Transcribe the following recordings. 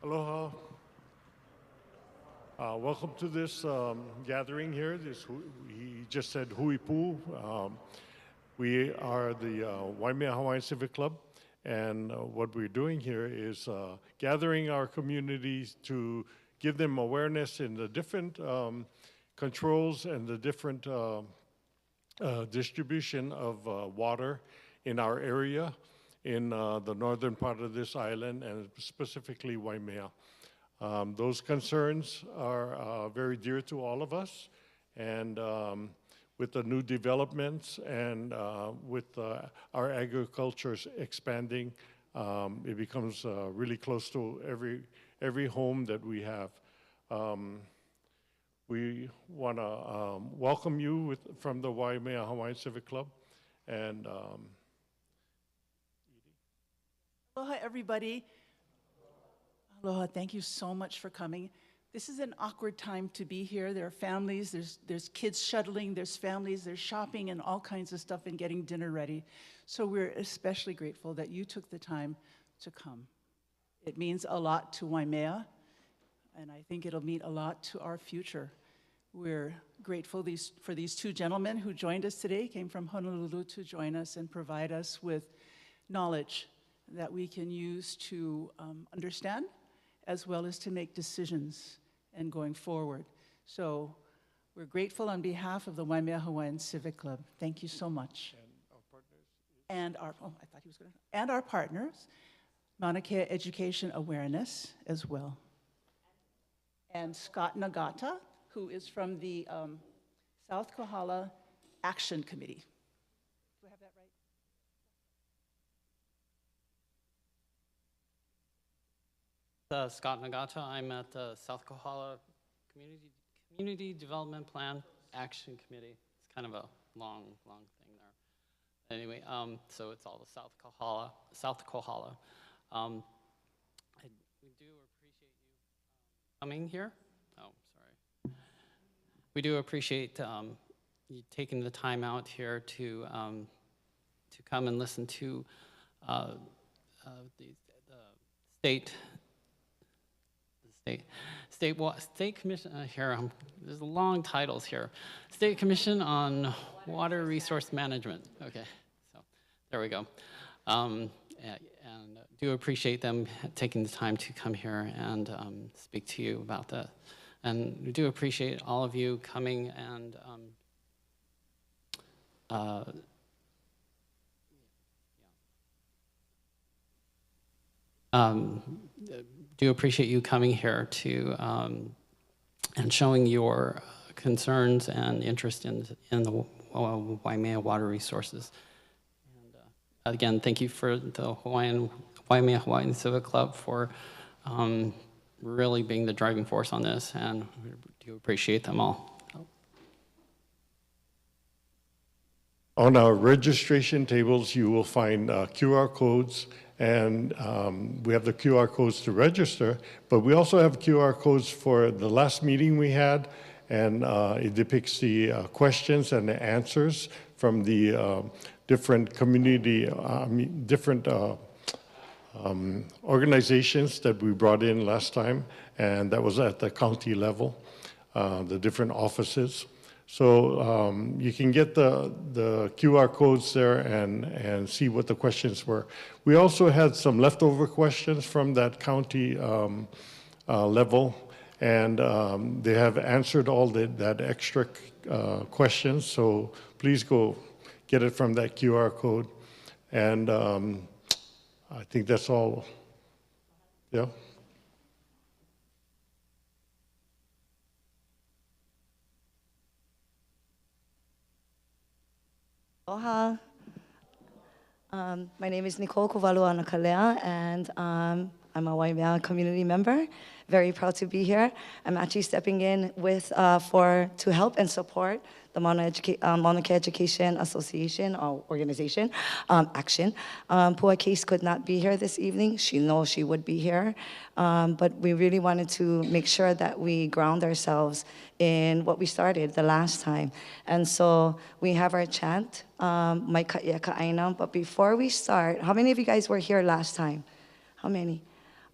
Aloha. Welcome to this gathering here. He just said hui pu. We are the Waimea Hawaiian Civic Club, and what we're doing here is gathering our communities to give them awareness in the different controls and the different distribution of water in our area, in the northern part of this island, and specifically Waimea. Those concerns are very dear to all of us, and with the new developments and with our agriculture expanding, it becomes really close to every home that we have. We want to welcome you from the Waimea Hawaiian Civic Club, and Aloha, everybody. Aloha, thank you so much for coming. This is an awkward time to be here. There are families, there's kids shuttling, there's families, there's shopping and all kinds of stuff and getting dinner ready. So we're especially grateful that you took the time to come. It means a lot to Waimea, and I think it'll mean a lot to our future. We're grateful for these two gentlemen who joined us today, came from Honolulu to join us and provide us with knowledge that we can use to understand, as well as to make decisions and going forward. So we're grateful on behalf of the Waimea Hawaiian Civic Club. Thank you so much. And our partners. And our partners, Mauna Kea Education Awareness as well. And Scott Nagata, who is from the South Kohala Action Committee. Do I have that right? Scott Nagata. I'm at the South Kohala Community Development Plan Action Committee. It's kind of a long thing there. Anyway, so it's all the South Kohala. We do appreciate you coming here. Oh, sorry. We do appreciate you taking the time out here to come and listen to the State Commission, there's long titles here. State Commission on Water Resource Management. Okay, so there we go. And do appreciate them taking the time to come here and speak to you about that. And we do appreciate all of you coming and do appreciate you coming here to and showing your concerns and interest in the Waimea water resources. And again, thank you for the Waimea Hawaiian Civic Club for really being the driving force on this, and we do appreciate them all. on our registration tables, you will find QR codes, and we have the QR codes to register, but we also have QR codes for the last meeting we had, and it depicts the questions and the answers from the different community, different organizations that we brought in last time, and that was at the county level, the different offices. So you can get the QR codes there and see what the questions were. We also had some leftover questions from that county level, and they have answered all that extra questions, so please go get it from that QR code. And I think that's all. Yeah. Aloha. My name is Nicole Kovaluanakalea, and I'm a Waimea community member. Very proud to be here. I'm actually stepping in with to help and support the Mauna Kea Education Association or organization, Action. Pua Case could not be here this evening. She knows she would be here, but we really wanted to make sure that we ground ourselves in what we started the last time. And so we have our chant, Mai Ka'i'a Ka'aina. But before we start, how many of you guys were here last time? How many?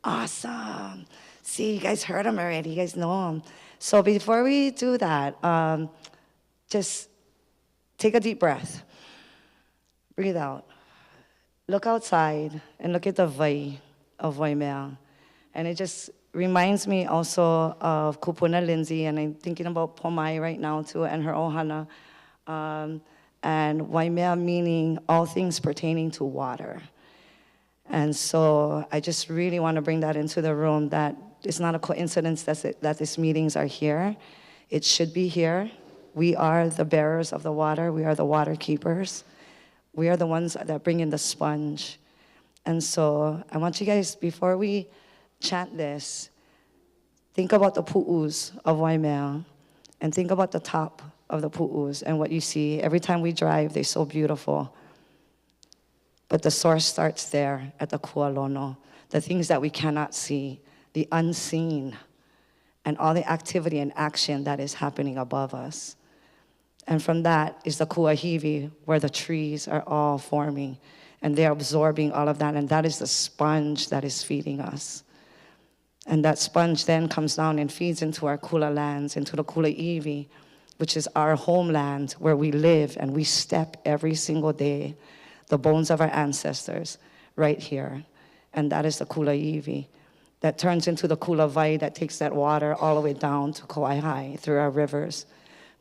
Awesome. See, you guys heard him already. You guys know him. So before we do that, just take a deep breath. Breathe out. Look outside and look at the vai of Waimea. And it just reminds me also of Kupuna Lindsay, and I'm thinking about Pomai right now too, and her Ohana. And Waimea meaning all things pertaining to water. And so I just really want to bring that into the room, that it's not a coincidence that these meetings are here. It should be here. We are the bearers of the water. We are the water keepers. We are the ones that bring in the sponge. And so I want you guys, before we chant this, think about the pu'us of Waimea, and think about the top of the pu'us and what you see. Every time we drive, they're so beautiful. But the source starts there at the kualono, the things that we cannot see, the unseen, and all the activity and action that is happening above us. And from that is the kuahivi, where the trees are all forming, and they're absorbing all of that, and that is the sponge that is feeding us. And that sponge then comes down and feeds into our kula lands, into the kulaiwi, which is our homeland where we live and we step every single day, the bones of our ancestors right here. And that is the kulaiwi that turns into the kulavai that takes that water all the way down to Kauai through our rivers.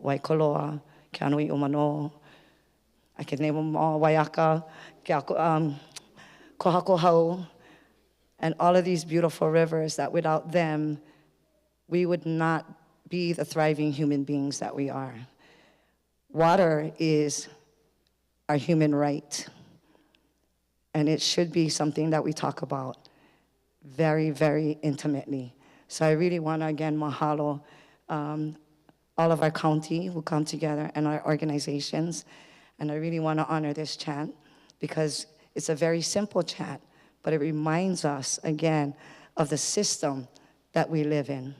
Waikoloa, Kianui Umano, I can name them all, Waiaka, Kohakohau, and all of these beautiful rivers that without them, we would not be the thriving human beings that we are. Water is our human right. And it should be something that we talk about very, very intimately. So I really want to, again, mahalo all of our county who come together and our organizations. And I really want to honor this chant because it's a very simple chant, but it reminds us, again, of the system that we live in,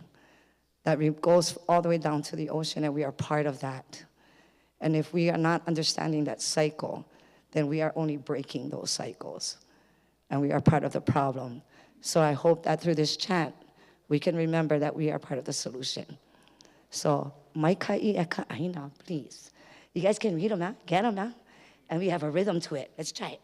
that goes all the way down to the ocean, and we are part of that. And if we are not understanding that cycle, then we are only breaking those cycles, and we are part of the problem. So I hope that through this chant, we can remember that we are part of the solution. So, mai ka'i e ka aina, please. You guys can read them now, get them now, and we have a rhythm to it. Let's try it.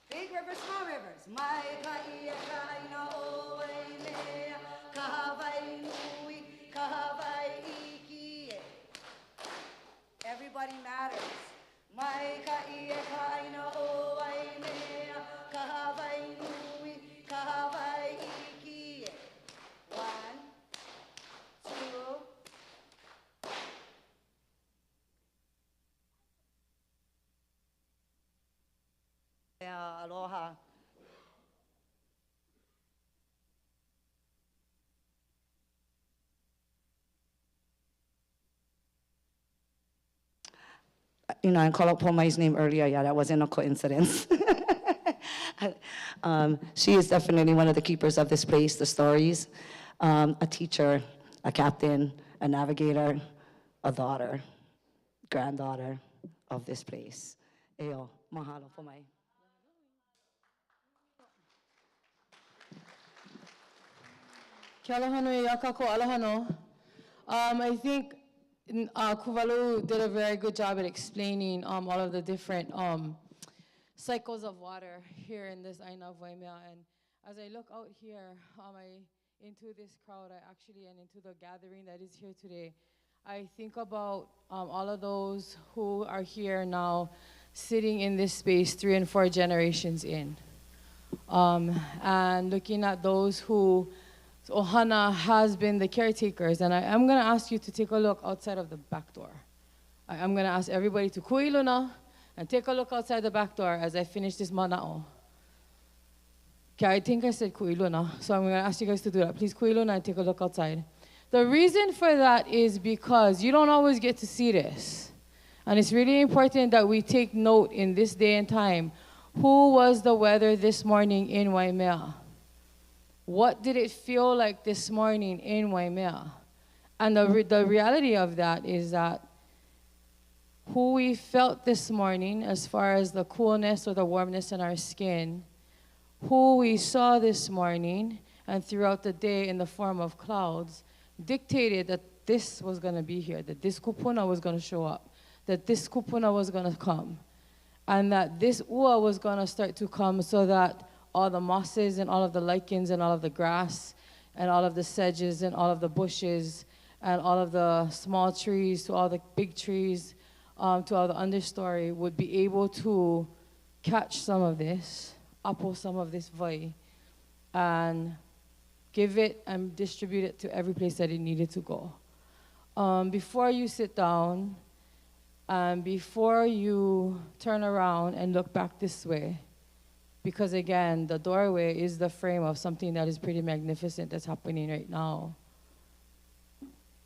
Big rivers, small rivers. Mai ka'i e kaina o Waimea, ka Hawaii nui, ka Hawaii iki. Everybody matters. Mai ka'i e kaina o Waimea, ka Hawaii nui, ka Hawaii iki. 1, 2. Yeah, aloha. You know, I called out Pomai's name earlier. Yeah, that wasn't a coincidence. She is definitely one of the keepers of this place, the stories. A teacher, a captain, a navigator, a daughter, granddaughter of this place. Eo, mahalo Pomai. Kia aloha nui a kako alohano. I think Kuvalu did a very good job at explaining all of the different cycles of water here in this Aina of Waimea. And as I look out here into this crowd, and into the gathering that is here today, I think about all of those who are here now sitting in this space 3 and 4 generations in. And looking at those who, Ohana has been the caretakers, and I'm gonna ask you to take a look outside of the back door. I'm gonna ask everybody to kuiluna and take a look outside the back door as I finish this mana'o. Okay, I think I said kuiluna, so I'm gonna ask you guys to do that. Please kuiluna and take a look outside. The reason for that is because you don't always get to see this. And it's really important that we take note in this day and time. Who was the weather this morning in Waimea? What did it feel like this morning in Waimea? And the reality of that is that who we felt this morning as far as the coolness or the warmness in our skin, who we saw this morning and throughout the day in the form of clouds, dictated that this was going to be here, that this kupuna was going to show up, that this kupuna was going to come, and that this ua was going to start to come so that all the mosses and all of the lichens and all of the grass and all of the sedges and all of the bushes and all of the small trees to all the big trees to all the understory would be able to catch some of this, apple some of this vai, and give it and distribute it to every place that it needed to go. Before you sit down, before you turn around and look back this way, because again, the doorway is the frame of something that is pretty magnificent that's happening right now.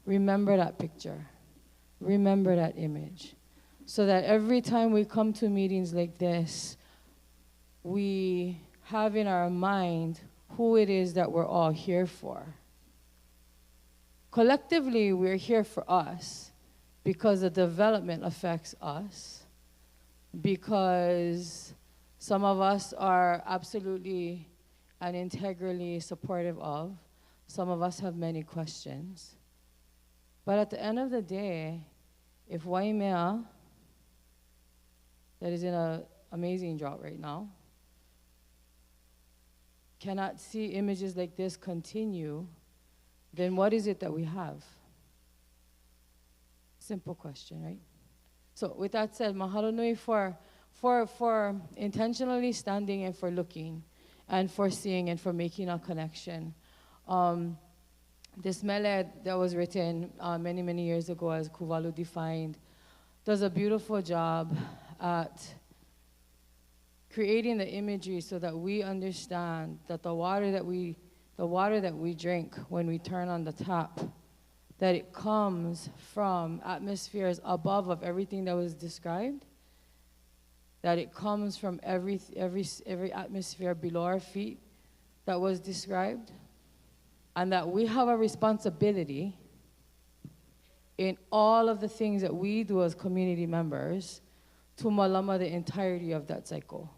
Remember that picture. Remember that image. So that every time we come to meetings like this, we have in our mind who it is that we're all here for. Collectively, we're here for us because the development affects us, because some of us are absolutely and integrally supportive of. Some of us have many questions. But at the end of the day, if Waimea, that is in an amazing drought right now, cannot see images like this continue, then what is it that we have? Simple question, right? So with that said, mahalo nui for intentionally standing and for looking and for seeing and for making a connection. This mele that was written many, many years ago, as Kuvalu defined, does a beautiful job at creating the imagery so that we understand that the water that we drink when we turn on the tap, that it comes from atmospheres above of everything that was described, that it comes from every atmosphere below our feet that was described, and that we have a responsibility in all of the things that we do as community members to malama the entirety of that cycle.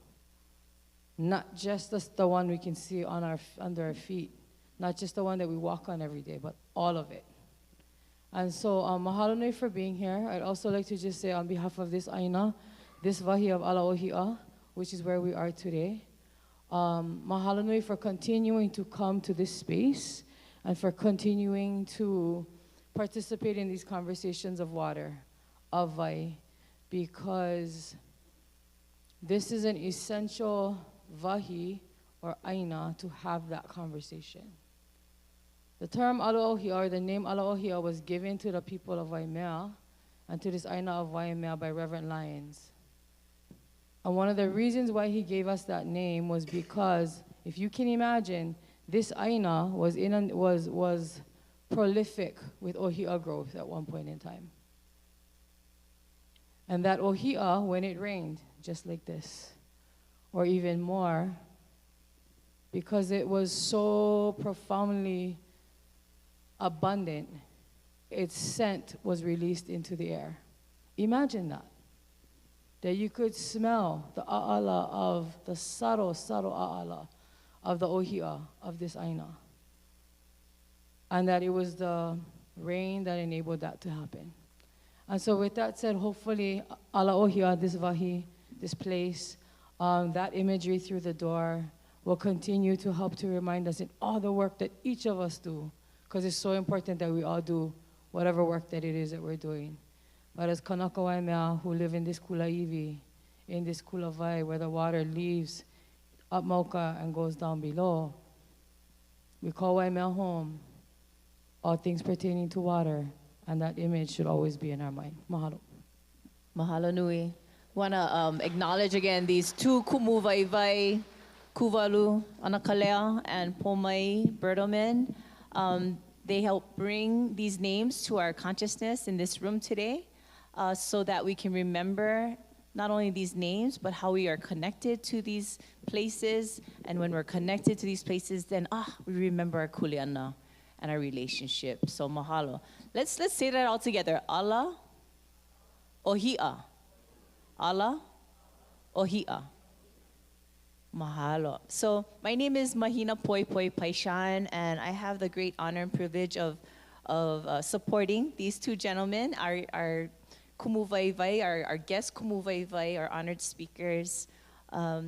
Not just the one we can see on under our feet, not just the one that we walk on every day, but all of it. And so, mahalo nui for being here. I'd also like to just say on behalf of this aina, this wahi of Alaohi'a, which is where we are today, mahalo nui for continuing to come to this space and for continuing to participate in these conversations of water, of vai, because this is an essential vahi or aina to have that conversation. The term Alaohi'a, or the name Alaohi'a, was given to the people of Waimea and to this aina of Waimea by Reverend Lyons. And one of the reasons why he gave us that name was because, if you can imagine, this aina was prolific with ohi'a growth at one point in time. And that ohi'a, when it rained, just like this, or even more, because it was so profoundly abundant, its scent was released into the air. Imagine that you could smell the a'ala of the subtle a'ala of the ohi'a of this aina. And that it was the rain that enabled that to happen. And so with that said, hopefully, Alaohi'a, this vahi, this place, that imagery through the door will continue to help to remind us in all the work that each of us do, because it's so important that we all do whatever work that it is that we're doing. But as Kanaka Waimea, who live in this kulaiwi, in this kula vai where the water leaves up Mocha and goes down below. We call Waimea home, all things pertaining to water, and that image should always be in our mind. Mahalo. Mahalo nui. Want to acknowledge again these two Kumuvaivai, Kuvalu, Anakalea, and Pomai Bertelman. They help bring these names to our consciousness in this room today so that we can remember not only these names, but how we are connected to these places. And when we're connected to these places, then we remember our kuleana and our relationship. So mahalo. Let's say that all together. Allah, ohia. Allah, ohia. Mahalo. So my name is Mahina Poi Poi Paishan, and I have the great honor and privilege of supporting these two gentlemen, our Kumuvaivai, our guest Kumuvaivai, our honored speakers. I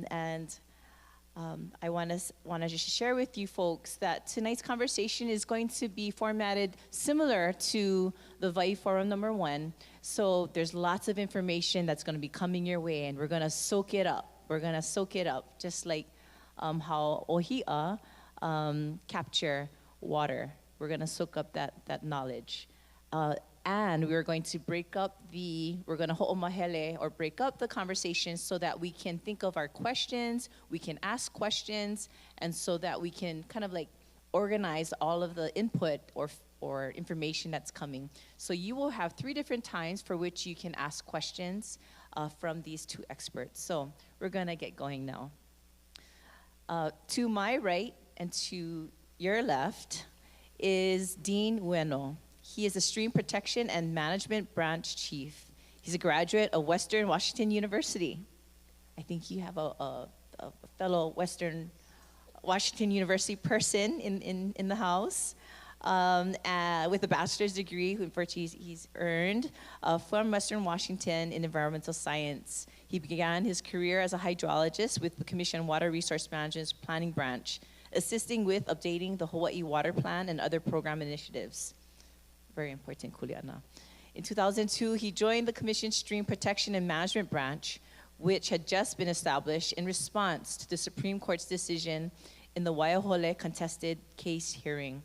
want to just share with you folks that tonight's conversation is going to be formatted similar to the Vai Forum #1. So there's lots of information that's going to be coming your way, and we're going to soak it up. We're going to soak it up, just like how Ohia capture water. We're going to soak up that knowledge. And we're going to break up we're going to ho'omahele, or break up the conversation so that we can think of our questions, we can ask questions, and so that we can kind of like organize all of the input or information that's coming. So you will have 3 different times for which you can ask questions from these two experts. So we're gonna get going now. To my right and to your left is Dean Ueno. He is a Stream Protection and Management Branch Chief. He's a graduate of Western Washington University. I think you have a fellow Western Washington University person in the house. With a bachelor's degree, which he's earned from Western Washington in environmental science. He began his career as a hydrologist with the Commission on Water Resource Management's Planning Branch, assisting with updating the Hawaii Water Plan and other program initiatives. Very important, kuleana. In 2002, he joined the Commission's Stream Protection and Management Branch, which had just been established in response to the Supreme Court's decision in the Waiahole contested case hearing.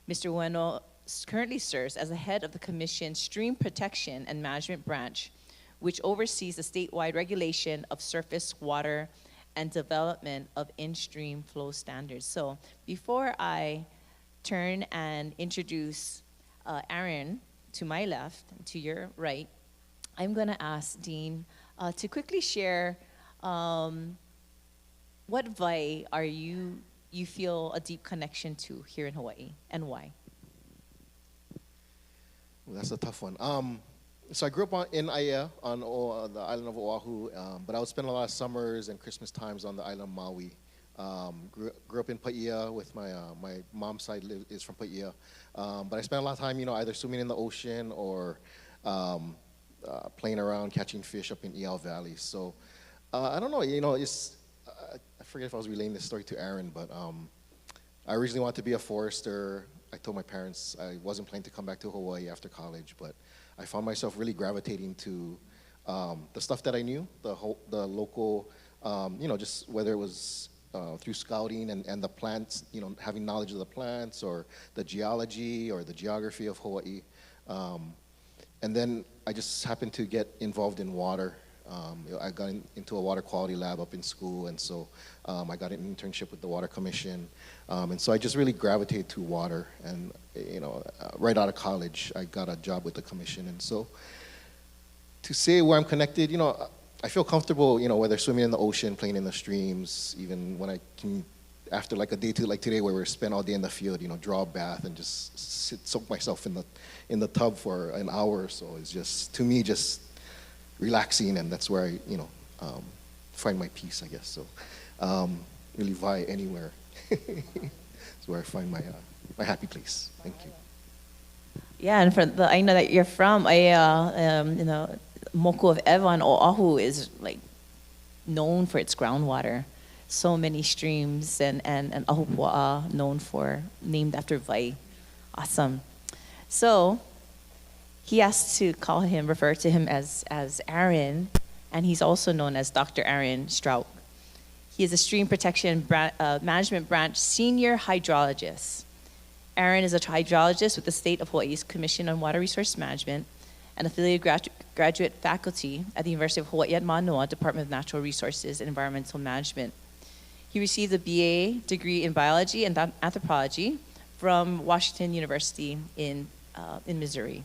Mr. Ueno currently serves as the head of the Commission's Stream Protection and Management Branch, which oversees the statewide regulation of surface water and development of in-stream flow standards. So before I turn and introduce Aaron to my left and to your right, I'm gonna ask Dean to quickly share what vai are you feel a deep connection to here in Hawaii, and why? Well, that's a tough one. So I grew up in Aiea on the island of Oahu, but I would spend a lot of summers and Christmas times on the island of Maui. Grew up in Paia with my mom's side is from Paia, but I spent a lot of time, either swimming in the ocean or playing around catching fish up in Iao Valley. So I don't know, it's. I forget if I was relaying this story to Aaron, but I originally wanted to be a forester. I told my parents I wasn't planning to come back to Hawaii after college, but I found myself really gravitating to the stuff that I knew, the local, just whether it was through scouting and the plants, having knowledge of the plants or the geology or the geography of Hawaii. And then I just happened to get involved in water. I got into a water quality lab up in school, and so I got an internship with the Water Commission. And so I just really gravitated to water, and right out of college, I got a job with the Commission. And so to say where I'm connected, I feel comfortable, whether swimming in the ocean, playing in the streams, even when I can, after like a day like today where we spend all day in the field, draw a bath and just soak myself in the tub for an hour or so. It's just, to me, just relaxing, and that's where I, find my peace, I guess. So, really vai anywhere. It's where I find my happy place. Thank you. Yeah, and I know that you're from Moku of Ewa on Oahu is like known for its groundwater. So many streams and Ahupua'a named after vai. Awesome. So he asked to refer to him as Aaron, and he's also known as Dr. Aaron Strout. He is a Stream Protection Management Branch Senior Hydrologist. Aaron is a hydrologist with the State of Hawaii's Commission on Water Resource Management and affiliated graduate faculty at the University of Hawaii at Manoa, Department of Natural Resources and Environmental Management. He received a BA degree in biology and anthropology from Washington University in Missouri,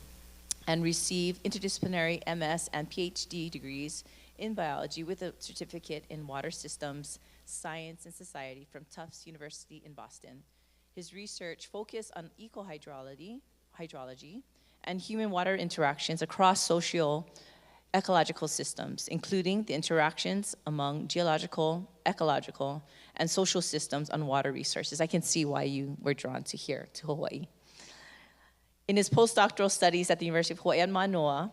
and received interdisciplinary MS and PhD degrees in biology with a certificate in water systems, science and society from Tufts University in Boston. His research focused on ecohydrology and human water interactions across socio-ecological systems, including the interactions among geological, ecological, and social systems on water resources. I can see why you were drawn to here, to Hawaii. In his postdoctoral studies at the University of Hawaii at Manoa,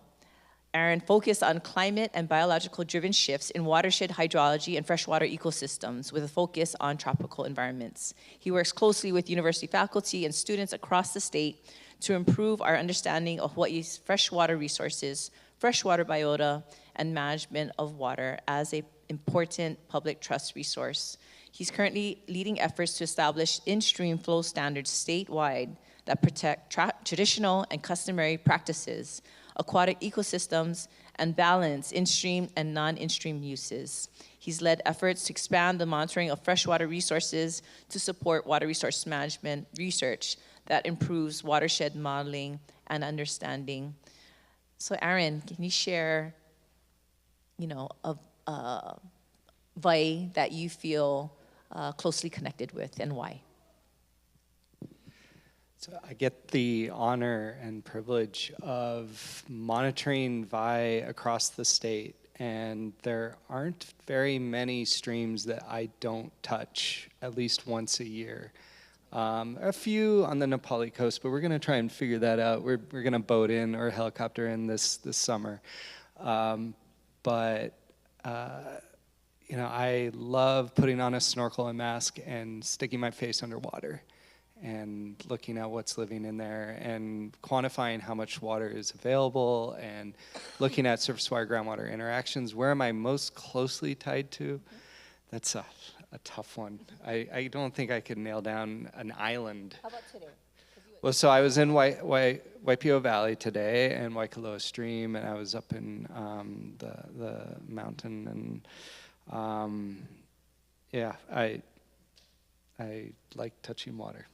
Aaron focused on climate and biological-driven shifts in watershed hydrology and freshwater ecosystems with a focus on tropical environments. He works closely with university faculty and students across the state to improve our understanding of Hawaii's freshwater resources, freshwater biota, and management of water as an important public trust resource. He's currently leading efforts to establish in-stream flow standards statewide that protect traditional and customary practices, aquatic ecosystems, and balance in-stream and non-in-stream uses. He's led efforts to expand the monitoring of freshwater resources to support water resource management research that improves watershed modeling and understanding. So Aaron, can you share, a vai that you feel closely connected with and why? So I get the honor and privilege of monitoring vai across the state, and there aren't very many streams that I don't touch at least once a year. A few on the Nepali coast, but we're going to try and figure that out. We're going to boat in or helicopter in this summer. I love putting on a snorkel and mask and sticking my face underwater and looking at what's living in there and quantifying how much water is available and looking at surface water groundwater interactions. Where am I most closely tied to? That's a tough one. I don't think I could nail down an island. How about today? Well, so I was in Waipio Valley today and Waikoloa Stream, and I was up in the mountain, and I like touching water.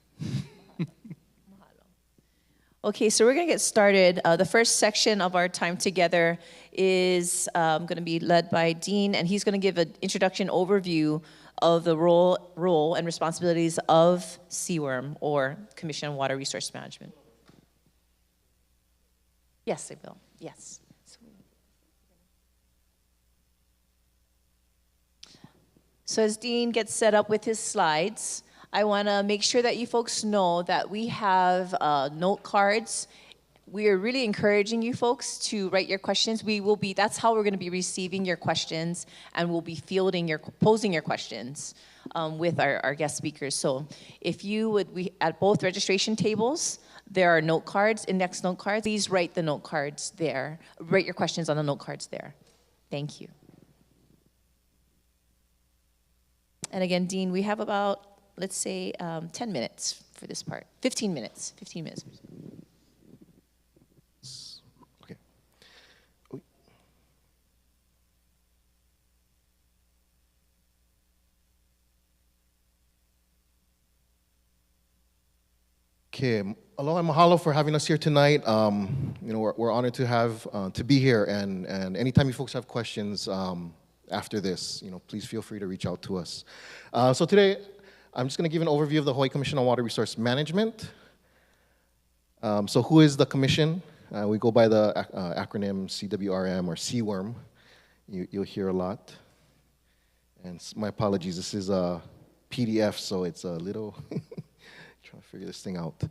Okay, so we're going to get started. The first section of our time together is going to be led by Dean, and he's going to give an introduction overview of the role and responsibilities of CWRM, or Commission on Water Resource Management. Yes, I will. Yes. So as Dean gets set up with his slides, I want to make sure that you folks know that we have note cards. We are really encouraging you folks to write your questions. That's how we're going to be receiving your questions, and we'll be posing your questions with our guest speakers. So if you would, at both registration tables, there are note cards, index note cards. Please write the note cards there. Write your questions on the note cards there. Thank you. And again, Dean, we have about, let's say, 10 minutes for this part. 15 minutes. 15 minutes. Okay. Okay. Aloha and mahalo for having us here tonight. We're honored to be here, and anytime you folks have questions after this, please feel free to reach out to us. So today, I'm just going to give an overview of the Hawaii Commission on Water Resource Management. So who is the commission? We go by the acronym CWRM or CWRM. You'll hear a lot. And my apologies, this is a PDF, so it's a little, trying to figure this thing out.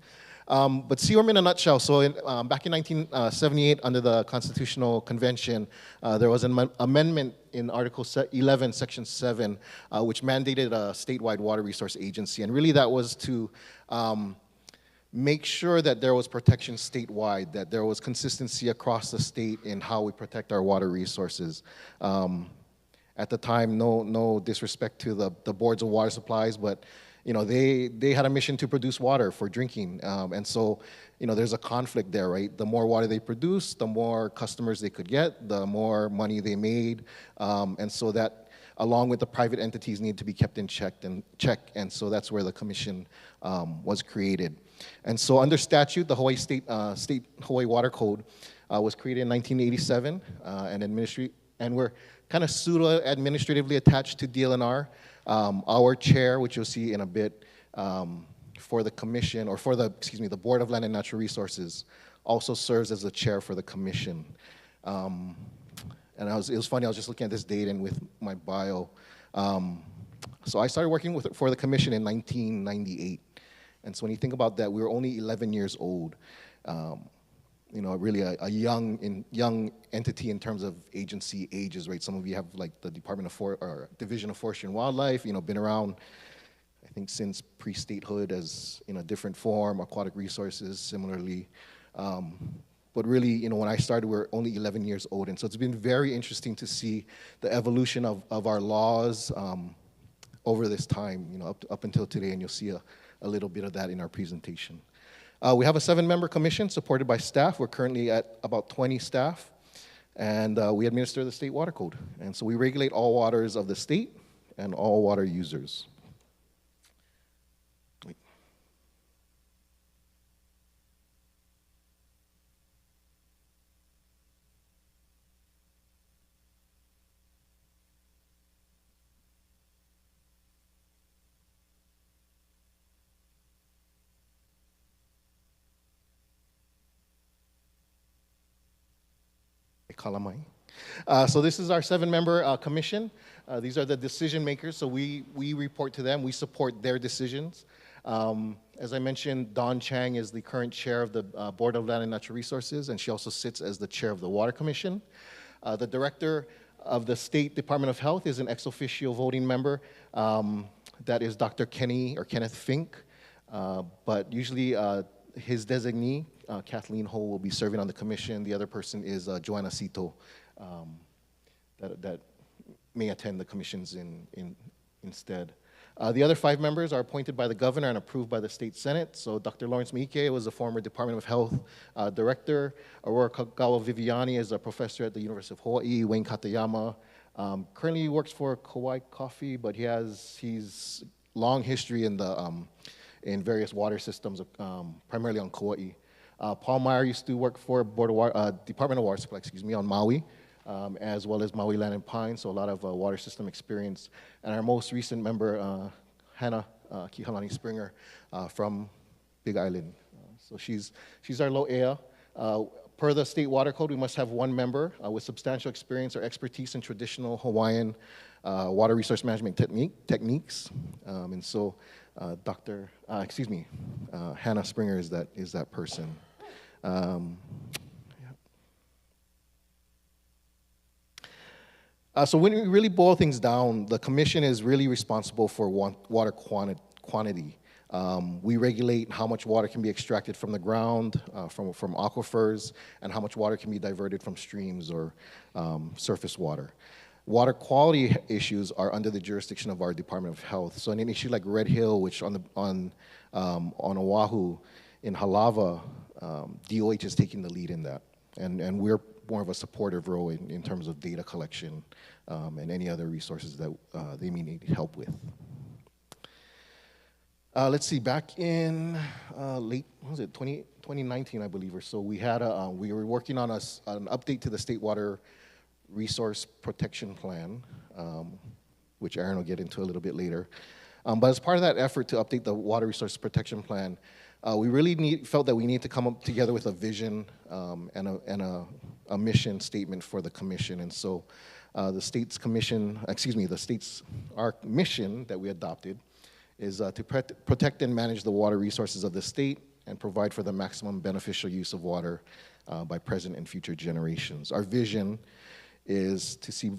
But CWRM in a nutshell, so back in 1978, under the Constitutional Convention, there was an amendment in Article 11, Section 7, which mandated a statewide water resource agency. And really that was to make sure that there was protection statewide, that there was consistency across the state in how we protect our water resources. At the time, no disrespect to the boards of water supplies, but they had a mission to produce water for drinking. And so, there's a conflict there, right? The more water they produce, the more customers they could get, the more money they made. And so that, along with the private entities, need to be kept in check. And so that's where the commission was created. And so under statute, the Hawaii State Hawaii Water Code was created in 1987, and we're kind of pseudo-administratively attached to DLNR. Our chair, which you'll see in a bit, for the commission, or for the Board of Land and Natural Resources, also serves as the chair for the commission. And it was funny, I was just looking at this date and with my bio. So I started working for the commission in 1998. And so when you think about that, we were only 11 years old. Really a young entity in terms of agency ages, right? Some of you have like the Division of Forestry and Wildlife, been around, I think, since pre-statehood as in a different form, aquatic resources similarly. But really, when I started, we were only 11 years old. And so it's been very interesting to see the evolution of our laws over this time, up until today, and you'll see a little bit of that in our presentation. We have a 7-member commission supported by staff. We're currently at about 20 staff, and we administer the state water code. And so we regulate all waters of the state and all water users. So this is our 7-member commission. These are the decision makers, so we report to them. We support their decisions. As I mentioned, Dawn Chang is the current chair of the Board of Land and Natural Resources, and she also sits as the chair of the Water Commission. The director of the State Department of Health is an ex officio voting member. That is Dr. Kenneth Fink, but usually his designee, Kathleen Ho, will be serving on the commission. The other person is Joanna Sito, that may attend the commissions instead. The other 5 members are appointed by the governor and approved by the state senate. So Dr. Lawrence Miike was a former Department of Health director. Aurora Kagawa Viviani is a professor at the University of Hawaii. Wayne Katayama currently works for Kauai Coffee, but he's long history in in various water systems, primarily on Kauai. Paul Meyer used to work for Department of Water Supply, on Maui, as well as Maui Land and Pine, so a lot of water system experience. And our most recent member, Hannah Kihalani Springer, from Big Island. So she's our lo'ea. Per the state water code, we must have 1 member with substantial experience or expertise in traditional Hawaiian water resource management techniques. And so Hannah Springer is that person. So when we really boil things down, the commission is really responsible for water quantity. We regulate how much water can be extracted from the ground, from aquifers, and how much water can be diverted from streams or surface water. Water quality issues are under the jurisdiction of our Department of Health. So in an issue like Red Hill, which on Oahu, in Halava, DOH is taking the lead in that. And we're more of a supportive role in terms of data collection and any other resources that they may need help with. Let's see, back in late, 2019, I believe, or so, we were working on an update to the State Water Resource Protection Plan, which Aaron will get into a little bit later. But as part of that effort to update the Water Resource Protection Plan, we really felt that we need to come up together with a vision and a mission statement for the commission. And so our mission that we adopted is to protect and manage the water resources of the state and provide for the maximum beneficial use of water by present and future generations. Our vision is to see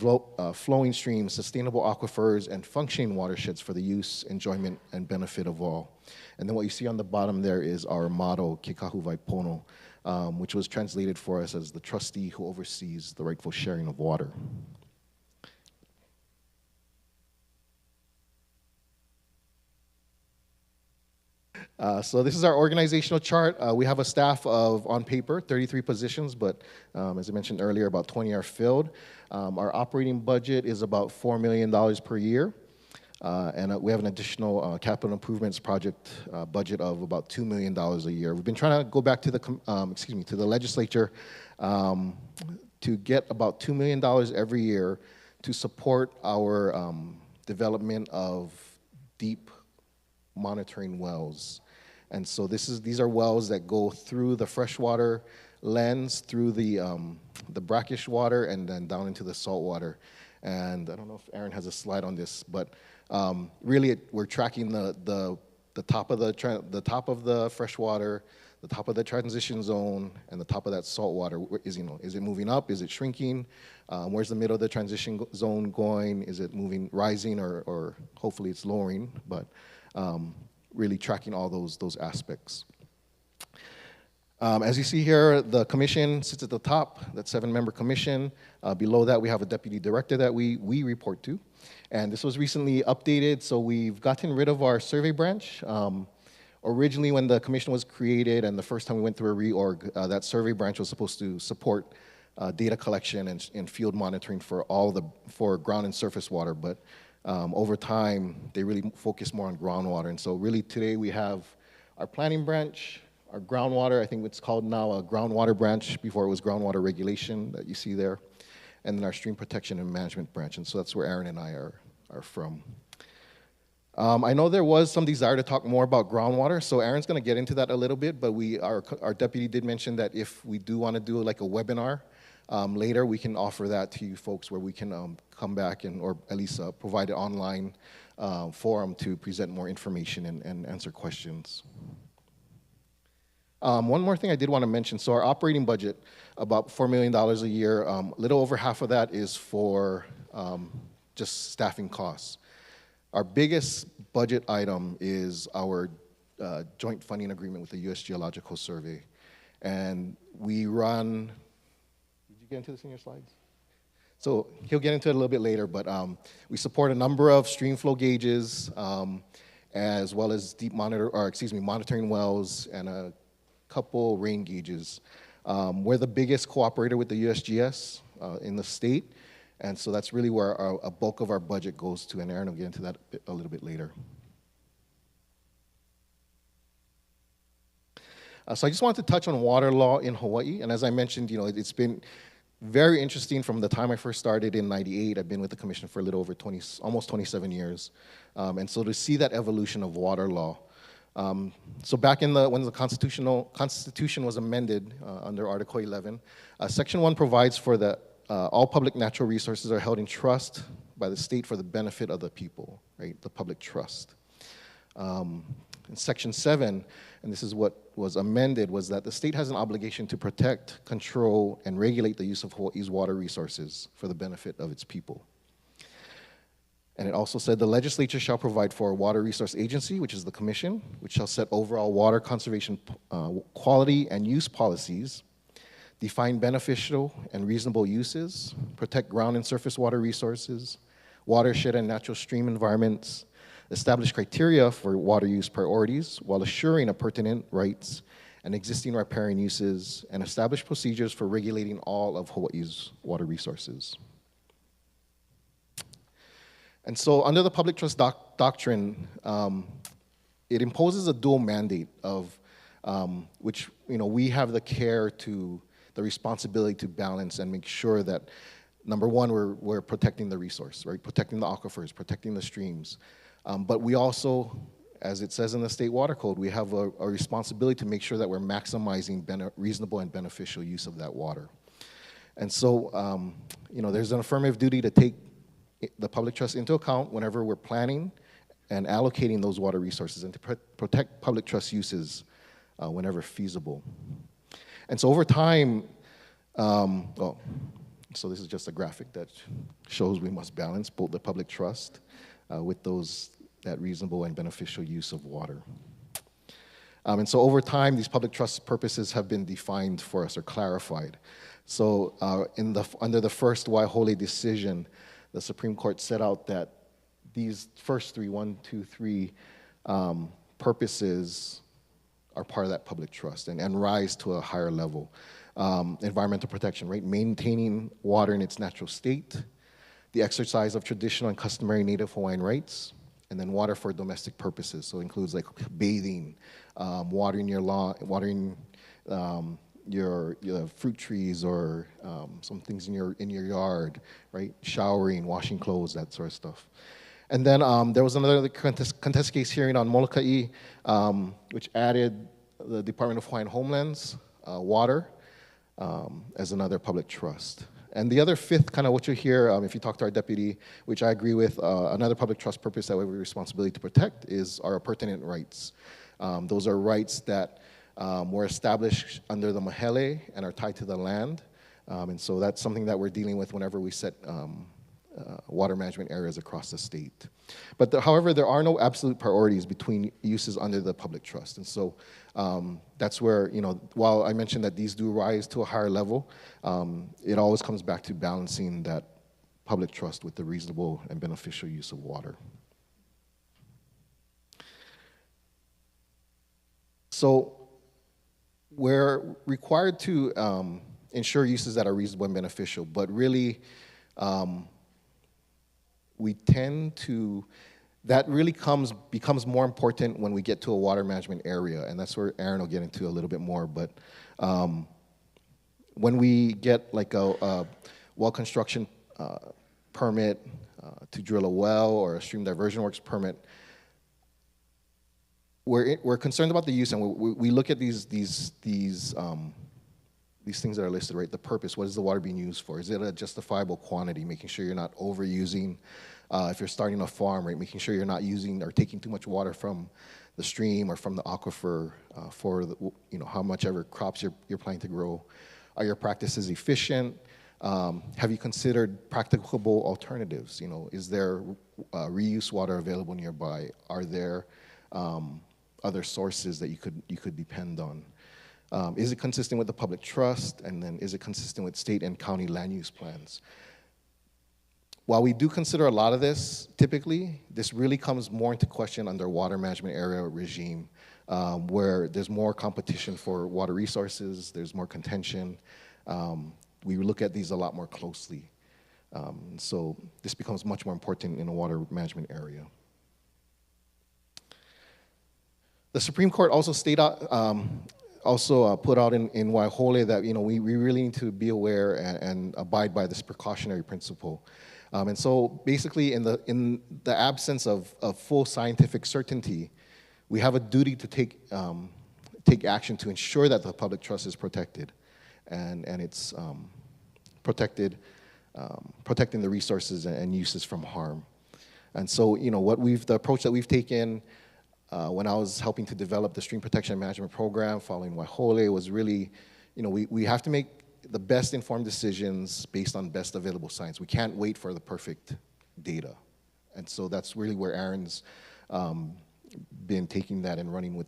flowing streams, sustainable aquifers, and functioning watersheds for the use, enjoyment, and benefit of all. And then what you see on the bottom there is our motto, Ke Kahu Waipono, which was translated for us as the trustee who oversees the rightful sharing of water. So this is our organizational chart. We have a staff of, on paper, 33 positions, but as I mentioned earlier, about 20 are filled. Our operating budget is about $4 million per year. And we have an additional capital improvements project budget of about $2 million a year. We've been trying to go back to the, to the legislature to get about $2 million every year to support our development of deep monitoring wells. And so these are wells that go through the freshwater lens, through the brackish water, and then down into the salt water. And I don't know if Aaron has a slide on this, but really we're tracking the top of the freshwater, the top of the transition zone, and the top of that salt water. Is it moving up? Is it shrinking? Where's the middle of the transition zone going? Is it moving, rising, or hopefully it's lowering? But really tracking all those aspects. As you see here, the commission sits at the top, that 7-member commission. Below that, we have a deputy director that we report to. And this was recently updated, so we've gotten rid of our survey branch. Originally, when the commission was created and the first time we went through a reorg, that survey branch was supposed to support data collection and field monitoring for ground and surface water, but over time, they really focus more on groundwater. And so really today we have our planning branch, our groundwater, I think it's called now a groundwater branch, before it was groundwater regulation that you see there, and then our stream protection and management branch. And so that's where Aaron and I are from. I know there was some desire to talk more about groundwater, so Aaron's gonna get into that a little bit, but our deputy did mention that if we do wanna do like a webinar, later we can offer that to you folks where we can come back or at least provide an online forum to present more information and answer questions. One more thing I did want to mention, so our operating budget, about $4 million a year, a little over half of that is for just staffing costs. Our biggest budget item is our joint funding agreement with the U.S. Geological Survey. And we run, did you get into this in your slides? So he'll get into it a little bit later, but we support a number of stream flow gauges, as well as monitoring wells and a couple rain gauges. We're the biggest cooperator with the USGS in the state, and so that's really where a bulk of our budget goes to, and Aaron will get into that a little bit later. So I just wanted to touch on water law in Hawaii, and as I mentioned, it's been very interesting from the time I first started in '98. I've been with the commission for a little over almost 27 years, and so to see that evolution of water law. So back when the Constitution was amended under Article 11, Section 1 provides for that all public natural resources are held in trust by the state for the benefit of the people, right? The public trust. In Section 7, and this is what was amended, was that the state has an obligation to protect, control, and regulate the use of Hawaii's water resources for the benefit of its people. And it also said the legislature shall provide for a water resource agency, which is the commission, which shall set overall water conservation quality and use policies, define beneficial and reasonable uses, protect ground and surface water resources, watershed and natural stream environments, establish criteria for water use priorities while assuring a pertinent rights and existing riparian uses, and establish procedures for regulating all of Hawaii's water resources. And so under the public trust doctrine, it imposes a dual mandate of which we have the responsibility to balance and make sure that, number one, we're protecting the resource, right? Protecting the aquifers, protecting the streams. But we also, as it says in the state water code, we have a responsibility to make sure that we're maximizing reasonable and beneficial use of that water. And so, there's an affirmative duty to take the public trust into account whenever we're planning and allocating those water resources, and to protect public trust uses whenever feasible. And so over time, So this is just a graphic that shows we must balance both the public trust with that reasonable and beneficial use of water. And so over time, these public trust purposes have been defined for us or clarified. So under the first Waihole decision, the Supreme Court set out that these first three, 1, 2, 3 purposes are part of that public trust and rise to a higher level. Environmental protection, right? Maintaining water in its natural state, the exercise of traditional and customary Native Hawaiian rights, and then water for domestic purposes. So it includes like bathing, watering your lawn, watering your fruit trees or some things in your yard, right? Showering, washing clothes, that sort of stuff. And then there was another contested case hearing on Molokai, which added the Department of Hawaiian Homeland's water as another public trust. And the other fifth, kind of what you hear, if you talk to our deputy, which I agree with, another public trust purpose that we have a responsibility to protect is our pertinent rights. Those are rights that were established under the Mahele and are tied to the land. And so that's something that we're dealing with whenever we set water management areas across the state. But however, there are no absolute priorities between uses under the public trust. And so that's where, while I mentioned that these do rise to a higher level, it always comes back to balancing that public trust with the reasonable and beneficial use of water. So we're required to ensure uses that are reasonable and beneficial, but really, we tend to, that really becomes more important when we get to a water management area, and that's where Aaron will get into a little bit more, but when we get like a well construction permit to drill a well or a stream diversion works permit, we're concerned about the use, and we look at these things that are listed, right? The purpose, what is the water being used for? Is it a justifiable quantity? Making sure you're not overusing. If you're starting a farm, right? Making sure you're not using or taking too much water from the stream or from the aquifer for how much ever crops you're planning to grow. Are your practices efficient? Have you considered practicable alternatives? Is there reuse water available nearby? Are there other sources that you could depend on? Is it consistent with the public trust? And then is it consistent with state and county land use plans? While we do consider a lot of this, typically, this really comes more into question under water management area regime, where there's more competition for water resources, there's more contention. We look at these a lot more closely. So this becomes much more important in a water management area. The Supreme Court also put out in Waihole that we really need to be aware and abide by this precautionary principle. And so basically in the absence of full scientific certainty, we have a duty to take action to ensure that the public trust is protected and it's protecting the resources and uses from harm. And so the approach that we've taken when I was helping to develop the Stream Protection Management Program following Waihole was really, we have to make the best informed decisions based on best available science. We can't wait for the perfect data. And so that's really where Aaron's been taking that and running with,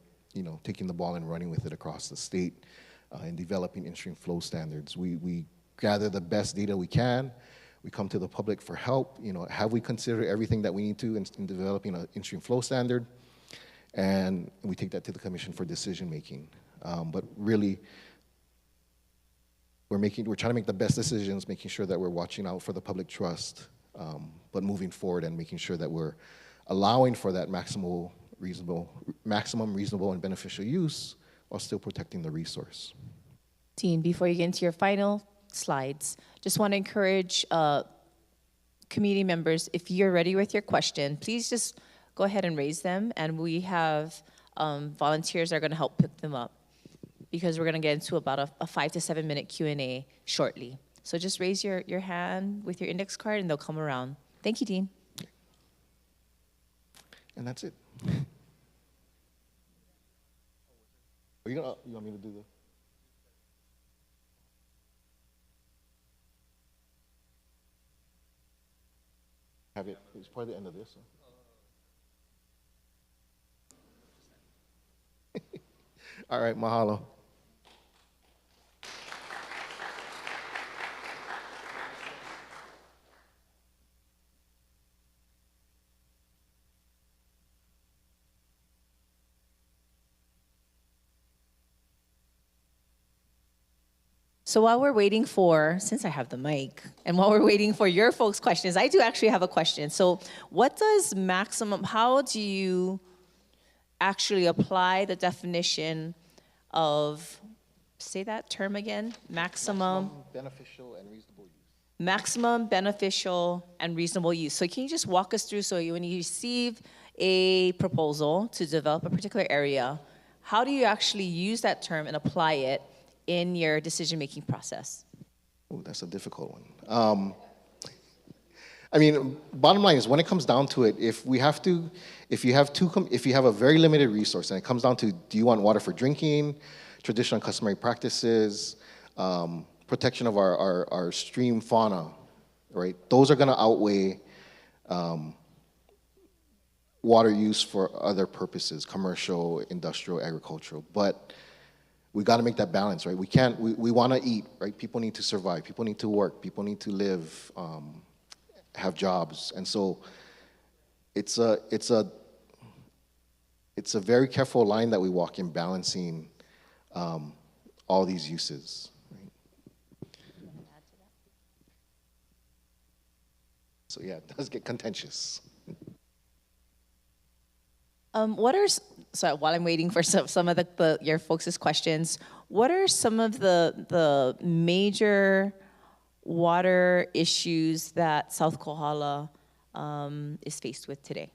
taking the ball and running with it across the state and developing in-stream flow standards. We gather the best data we can. We come to the public for help. Have we considered everything that we need to in developing an in-stream flow standard? And we take that to the commission for decision making. But really, we're trying to make the best decisions, making sure that we're watching out for the public trust, but moving forward and making sure that we're allowing for that maximum reasonable and beneficial use while still protecting the resource. Dean, before you get into your final slides, just want to encourage community members, if you're ready with your question, please just go ahead and raise them, and we have volunteers that are going to help pick them up because we're going to get into about a 5 to 7 minute Q&A shortly. So just raise your hand with your index card and they'll come around. Thank you, Dean. And that's it. You want me to do the? Have it. It's probably the end of this. Huh? All right, mahalo. So while we're waiting for, since I have the mic, and while we're waiting for your folks' questions, I do actually have a question. So what does maximum, how do you actually apply the definition of, say that term again, maximum Beneficial and reasonable use. maximum beneficial and reasonable use. So can you just walk us through, so when you receive a proposal to develop a particular area, how do you actually use that term and apply it in your decision-making process? Oh, that's a difficult one. I mean, bottom line is when it comes down to it, if you have a very limited resource and it comes down to, do you want water for drinking, traditional and customary practices, protection of our stream fauna, right? Those are gonna outweigh water use for other purposes, commercial, industrial, agricultural. But we got to make that balance, right? We want to eat, right? People need to survive. People need to work. People need to live, have jobs. And so it's a very careful line that we walk in balancing all these uses. Right? So yeah, it does get contentious. So while I'm waiting for some of your folks' questions, what are some of the major water issues that South Kohala is faced with today?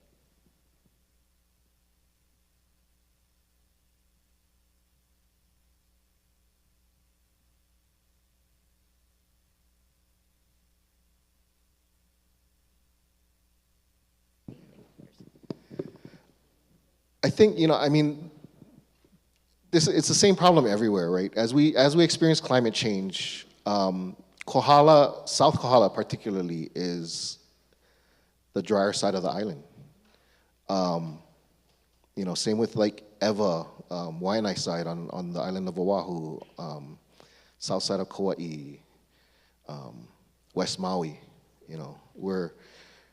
I think, I mean, it's the same problem everywhere, right? As we experience climate change, Kohala, South Kohala particularly, is the drier side of the island. Same with like Ewa, Waianae side on the island of Oahu, south side of Kauai, West Maui. We're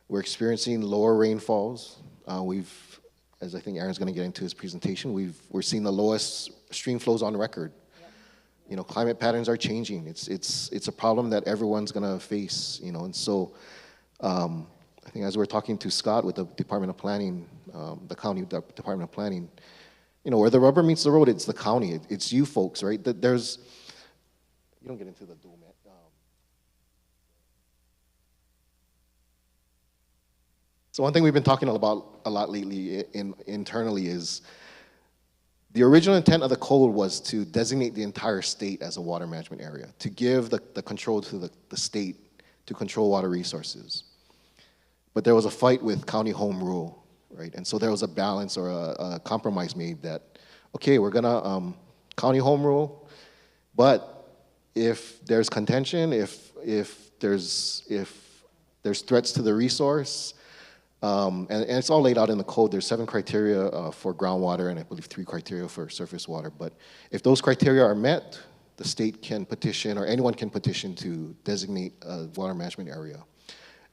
experiencing lower rainfalls. As I think Aaron's going to get into his presentation, we're seeing the lowest stream flows on record. Yep. Climate patterns are changing. It's a problem that everyone's going to face. And so I think as we're talking to Scott with the Department of Planning, the county Department of Planning, where the rubber meets the road, it's the county. It's you folks, right? You don't get into the dual met. So one thing we've been talking about a lot lately internally is the original intent of the code was to designate the entire state as a water management area, to give the control to the state to control water resources. But there was a fight with county home rule, right? And so there was a balance or a compromise made that, okay, we're gonna county home rule, but if there's contention, if there's threats to the resource, and it's all laid out in the code. There's 7 criteria for groundwater and I believe 3 criteria for surface water. But if those criteria are met, the state can petition or anyone can petition to designate a water management area.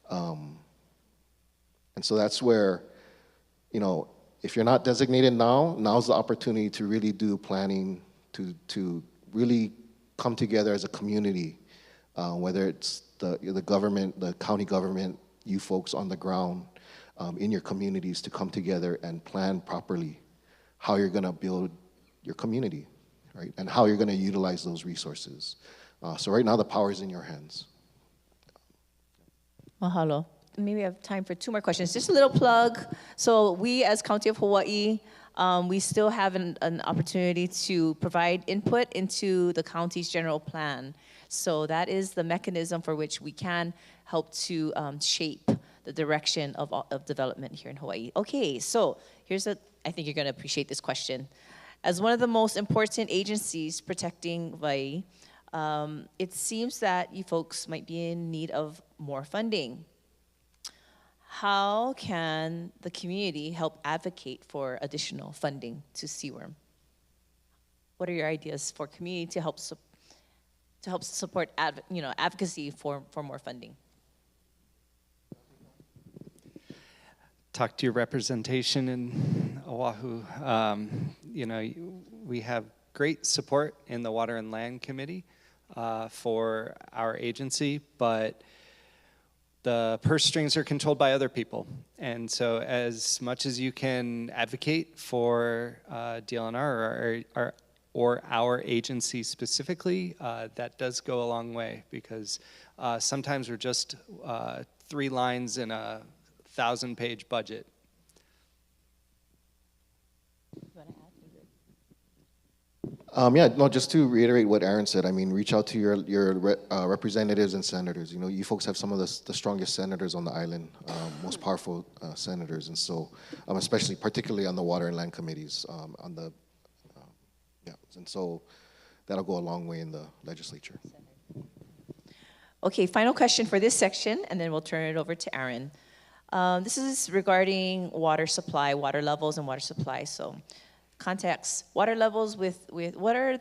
And so that's where, if you're not designated now's the opportunity to really do planning, to really come together as a community, whether it's the government, the county government, you folks on the ground, in your communities to come together and plan properly how you're going to build your community, right? And how you're going to utilize those resources. So right now the power is in your hands. Mahalo. Maybe we have time for 2 more questions. Just a little plug. So we as County of Hawaii, we still have an opportunity to provide input into the county's general plan. So that is the mechanism for which we can help to shape the direction of development here in Hawaii. Okay, so I think you're gonna appreciate this question. As one of the most important agencies protecting Hawaii, it seems that you folks might be in need of more funding. how can the community help advocate for additional funding to CWRM? What are your ideas for community to help support advocacy for more funding? Talk to your representation in Oahu. We have great support in the Water and Land Committee for our agency, but the purse strings are controlled by other people. And so as much as you can advocate for DLNR or our agency specifically, that does go a long way, because sometimes we're just 3 lines in a 1,000-page budget. Yeah, no, just to reiterate what Aaron said, I mean, reach out to your representatives and senators. You know, you folks have some of the strongest senators on the island, most powerful senators, and so, particularly on the Water and Land Committees, and so that'll go a long way in the legislature. Okay, final question for this section, and then we'll turn it over to Aaron. This is regarding water supply, water levels and water supply. So context, water levels with what are,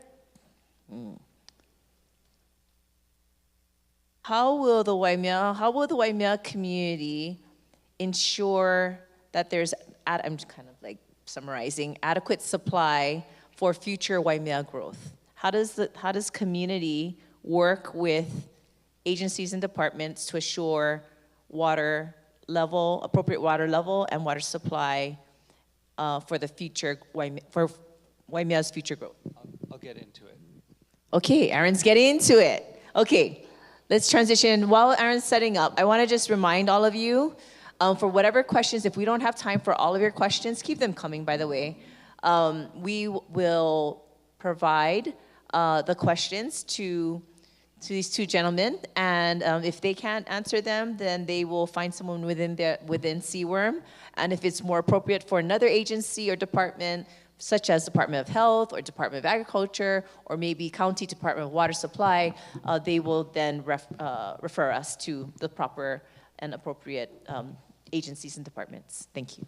how will the Waimea community ensure that there's, I'm kind of like summarizing, adequate supply for future Waimea growth? How does community work with agencies and departments to assure water level, appropriate water level and water supply for the future, for Waimea's future growth? I'll get into it. Okay, Aaron's getting into it. Okay, let's transition. While Aaron's setting up, I want to just remind all of you, for whatever questions, if we don't have time for all of your questions, keep them coming, by the way. We will provide the questions to these 2 gentlemen, and if they can't answer them, then they will find someone within CWRM, and if it's more appropriate for another agency or department, such as Department of Health or Department of Agriculture, or maybe County Department of Water Supply, they will then refer us to the proper and appropriate agencies and departments. Thank you.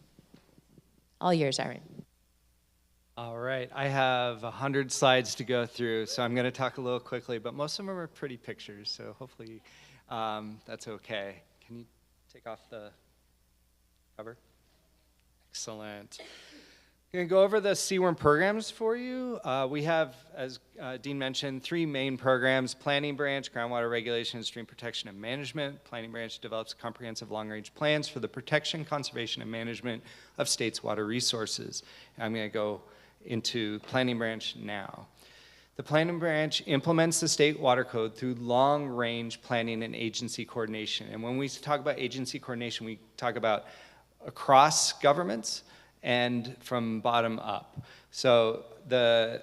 All yours, Aaron. All right, I have 100 slides to go through, so I'm going to talk a little quickly, but most of them are pretty pictures, so hopefully that's okay. Can you take off the cover? Excellent. I'm going to go over the CWRM programs for you. We have, as Dean mentioned, 3 main programs: Planning Branch, Groundwater Regulation and Stream Protection and Management. Planning Branch develops comprehensive long-range plans for the protection, conservation, and management of states' water resources. I'm going to go into Planning Branch now. The Planning Branch implements the state water code through long-range planning and agency coordination. And when we talk about agency coordination, we talk about across governments and from bottom up. So the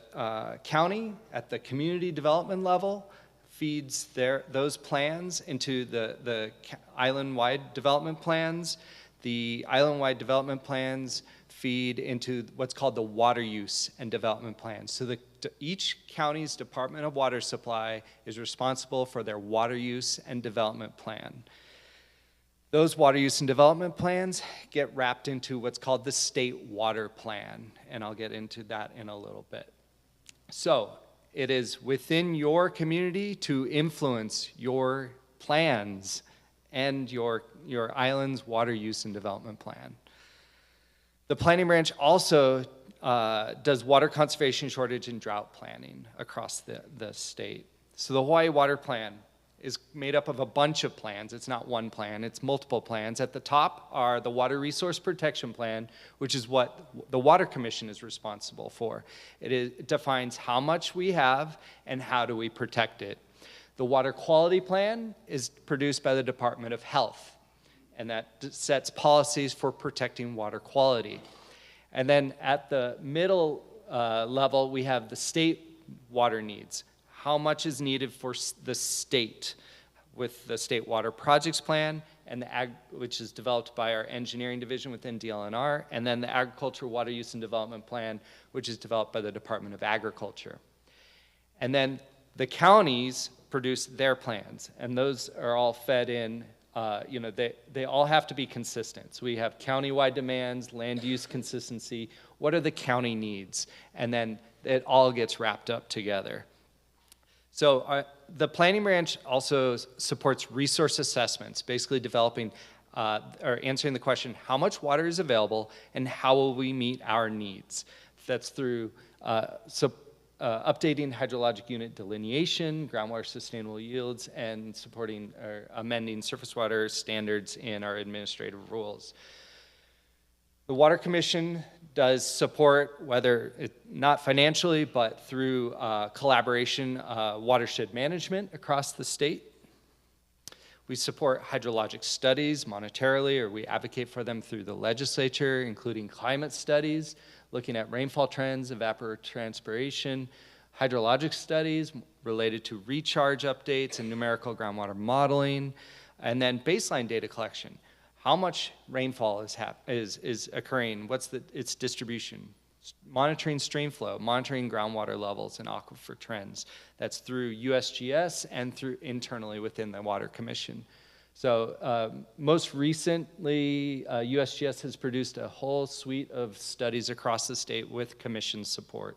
county at the community development level feeds those plans into the island-wide development plans. The island-wide development plans feed into what's called the water use and development plan. So each county's Department of Water Supply is responsible for their water use and development plan. Those water use and development plans get wrapped into what's called the state water plan, and I'll get into that in a little bit. So it is within your community to influence your plans and your island's water use and development plan. The Planning Branch also does water conservation, shortage, and drought planning across the state. So the Hawaii Water Plan is made up of a bunch of plans. It's not one plan, it's multiple plans. At the top are the Water Resource Protection Plan, which is what the Water Commission is responsible for. It defines how much we have and how do we protect it. The Water Quality Plan is produced by the Department of Health, and that sets policies for protecting water quality. And then at the middle level, we have the state water needs. How much is needed for the state with the State Water Projects Plan, and which is developed by our engineering division within DLNR, and then the Agricultural Water Use and Development Plan, which is developed by the Department of Agriculture. And then the counties produce their plans, and those are all fed in they all have to be consistent. So we have county-wide demands, land use consistency, what are the county needs? And then it all gets wrapped up together. So the planning branch also supports resource assessments, basically developing or answering the question, how much water is available and how will we meet our needs? That's through updating hydrologic unit delineation, groundwater sustainable yields, and supporting or amending surface water standards in our administrative rules. The Water Commission does support, whether not financially, but through collaboration, watershed management across the state. We support hydrologic studies monetarily, or we advocate for them through the legislature, including climate studies, looking at rainfall trends, evapotranspiration, hydrologic studies related to recharge updates and numerical groundwater modeling, and then baseline data collection. How much rainfall is occurring? What's its distribution? Monitoring stream flow, monitoring groundwater levels and aquifer trends. That's through USGS and through internally within the Water Commission. So most recently, USGS has produced a whole suite of studies across the state with commission support.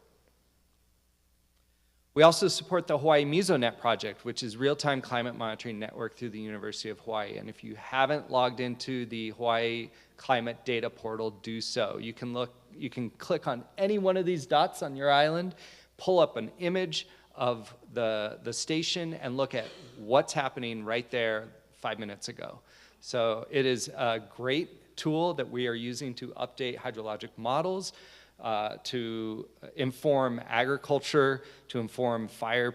We also support the Hawaii Mesonet project, which is real-time climate monitoring network through the University of Hawaii. And if you haven't logged into the Hawaii Climate Data Portal, do so. You can click on any one of these dots on your island, pull up an image of the station, and look at what's happening right there 5 minutes ago. So it is a great tool that we are using to update hydrologic models, to inform agriculture, to inform fire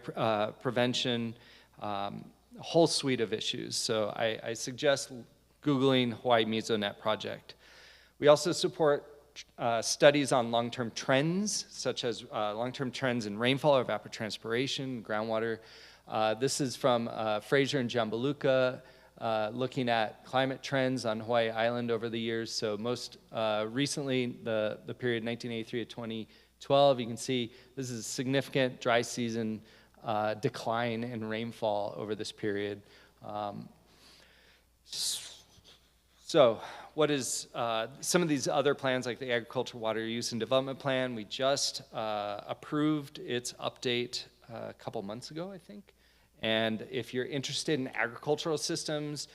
prevention, a whole suite of issues. So I suggest Googling Hawaii Mesonet project. We also support studies on long-term trends, such as long-term trends in rainfall, evapotranspiration, groundwater. This is from Fraser and Jambaluka, looking at climate trends on Hawaii Island over the years. So most recently, the period 1983 to 2012, you can see this is a significant dry season decline in rainfall over this period. So what is some of these other plans, like the Agricultural Water Use and Development Plan? We just approved its update a couple months ago, I think. And if you're interested in agricultural systems,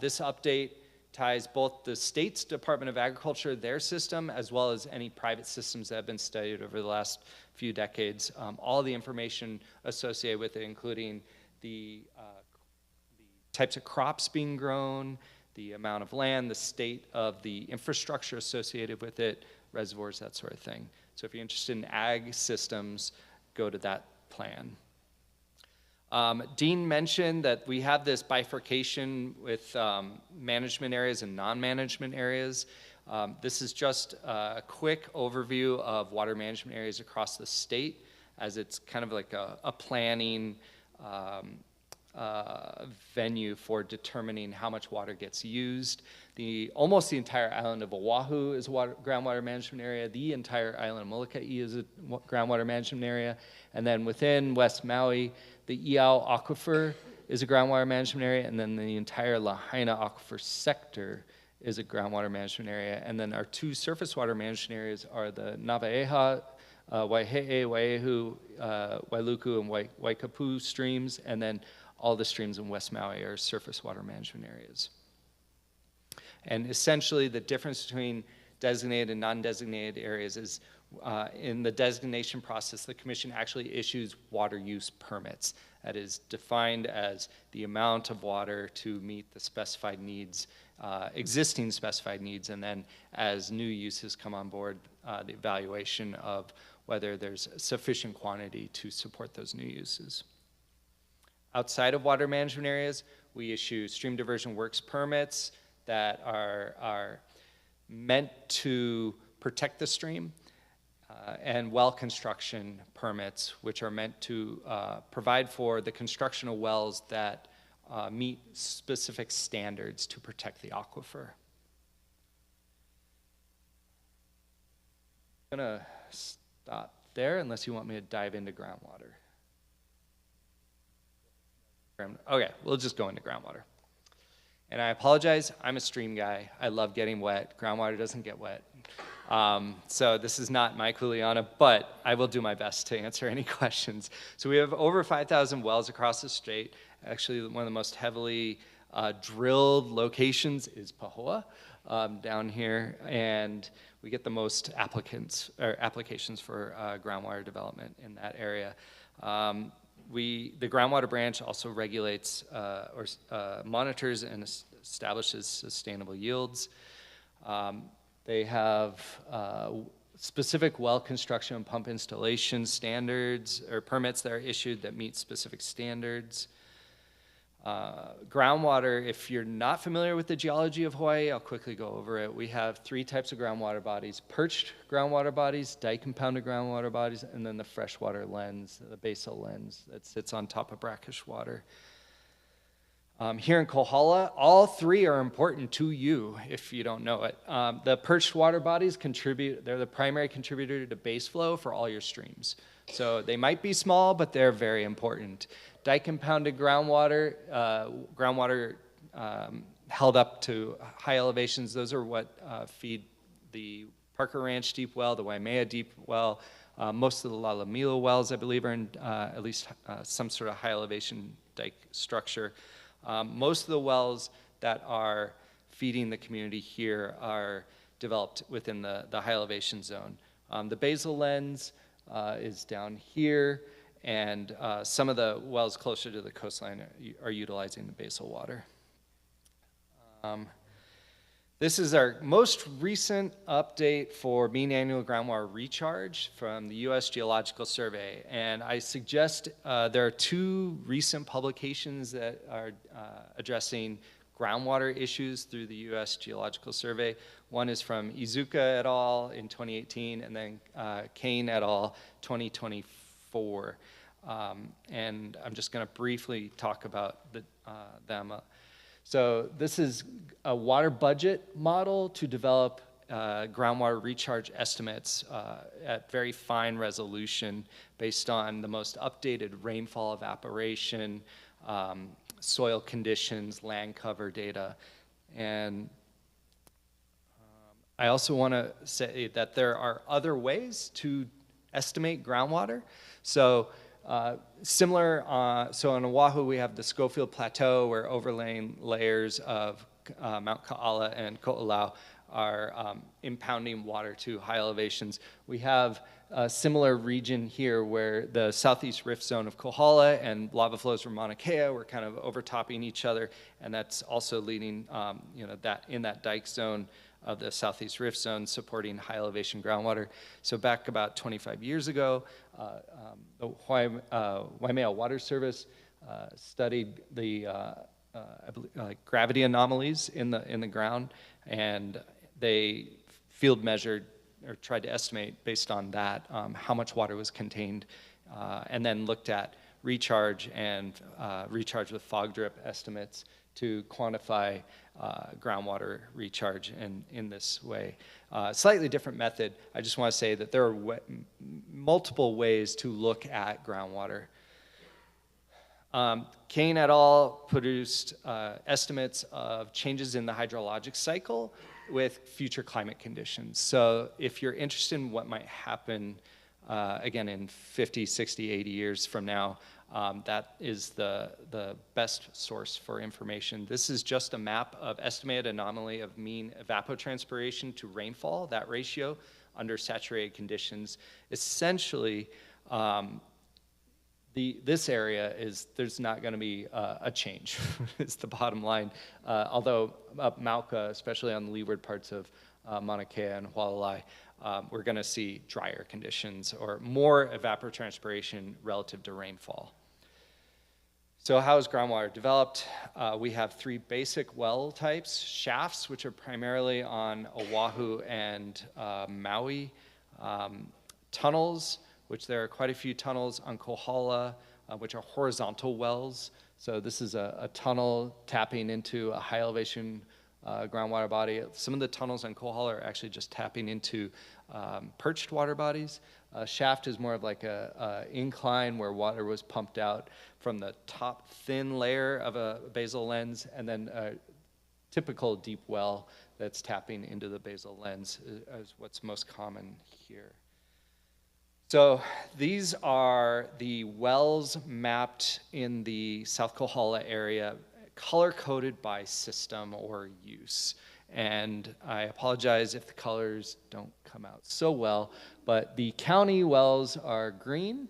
this update ties both the state's Department of Agriculture, their system, as well as any private systems that have been studied over the last few decades. All the information associated with it, including the types of crops being grown, the amount of land, the state of the infrastructure associated with it, reservoirs, that sort of thing. So if you're interested in ag systems, go to that plan. Dean mentioned that we have this bifurcation with management areas and non-management areas. This is just a quick overview of water management areas across the state, as it's kind of like a planning venue for determining how much water gets used. Almost the entire island of Oahu is a groundwater management area. The entire island of Molokai is a groundwater management area. And then within West Maui, the Iao Aquifer is a groundwater management area, and then the entire Lahaina Aquifer sector is a groundwater management area. And then our two surface water management areas are the Navaeha, Waihe'e, Waiehu, Wailuku, and Waikapu streams, and then all the streams in West Maui are surface water management areas. And essentially the difference between designated and non-designated areas is in the designation process, the commission actually issues water use permits. That is defined as the amount of water to meet the specified needs, existing specified needs, and then as new uses come on board, the evaluation of whether there's sufficient quantity to support those new uses. Outside of water management areas, we issue stream diversion works permits that are meant to protect the stream, and well construction permits, which are meant to provide for the construction of wells that meet specific standards to protect the aquifer. I'm gonna stop there unless you want me to dive into groundwater. Okay, we'll just go into groundwater. And I apologize, I'm a stream guy. I love getting wet. Groundwater doesn't get wet. So this is not my kuleana, but I will do my best to answer any questions. So we have over 5,000 wells across the state. Actually, one of the most heavily drilled locations is Pahoa down here, and we get the most applications for groundwater development in that area. The groundwater branch also regulates or monitors and establishes sustainable yields. They have specific well construction and pump installation standards or permits that are issued that meet specific standards. Groundwater, if you're not familiar with the geology of Hawaii, I'll quickly go over it. We have 3 types of groundwater bodies: perched groundwater bodies, dike-compounded groundwater bodies, and then the freshwater lens, the basal lens that sits on top of brackish water. Here in Kohala, all 3 are important to you if you don't know it. The perched water bodies they're the primary contributor to base flow for all your streams. So they might be small, but they're very important. Dike-compounded groundwater, held up to high elevations, those are what feed the Parker Ranch deep well, the Waimea deep well. Most of the Lalamila wells, I believe, are in at least some sort of high elevation dike structure. Most of the wells that are feeding the community here are developed within the high elevation zone. The basal lens is down here, and some of the wells closer to the coastline are utilizing the basal water. This is our most recent update for mean annual groundwater recharge from the U.S. Geological Survey. And I suggest there are 2 recent publications that are addressing groundwater issues through the U.S. Geological Survey. One is from Izuka et al. In 2018, and then Kane et al. 2024. And I'm just going to briefly talk about them. So this is a water budget model to develop groundwater recharge estimates at very fine resolution based on the most updated rainfall, evaporation, soil conditions, land cover data. And I also want to say that there are other ways to estimate groundwater. So so on Oahu, we have the Schofield Plateau, where overlaying layers of Mount Ka'ala and Ko'olau are impounding water to high elevations. We have a similar region here where the southeast rift zone of Kohala and lava flows from Mauna Kea were kind of overtopping each other, and that's also leading, that in that dike zone of the southeast rift zone supporting high elevation groundwater. So back about 25 years ago, the Waimea Water Service studied the gravity anomalies in the ground, and they field measured or tried to estimate based on that how much water was contained, and then looked at recharge and recharge with fog drip estimates to quantify groundwater recharge in this way. Slightly different method. I just want to say that there are multiple ways to look at groundwater. Kane et al. Produced estimates of changes in the hydrologic cycle with future climate conditions. So if you're interested in what might happen, again, in 50, 60, 80 years from now, that is the best source for information. This is just a map of estimated anomaly of mean evapotranspiration to rainfall, that ratio, under saturated conditions. Essentially, this area there's not going to be a change, is the bottom line. Although up Mauka, especially on the leeward parts of Mauna Kea and Hualalai, we're going to see drier conditions or more evapotranspiration relative to rainfall. So how is groundwater developed? We have 3 basic well types: shafts, which are primarily on Oahu and Maui; tunnels, which there are quite a few tunnels on Kohala, which are horizontal wells. So this is a tunnel tapping into a high elevation groundwater body. Some of the tunnels on Kohala are actually just tapping into perched water bodies. A shaft is more of like a incline where water was pumped out from the top thin layer of a basal lens and then typical deep well that's tapping into the basal lens is what's most common here. So these are the wells mapped in the South Kohala area, color-coded by system or use. And I apologize if the colors don't come out so well, but the county wells are green,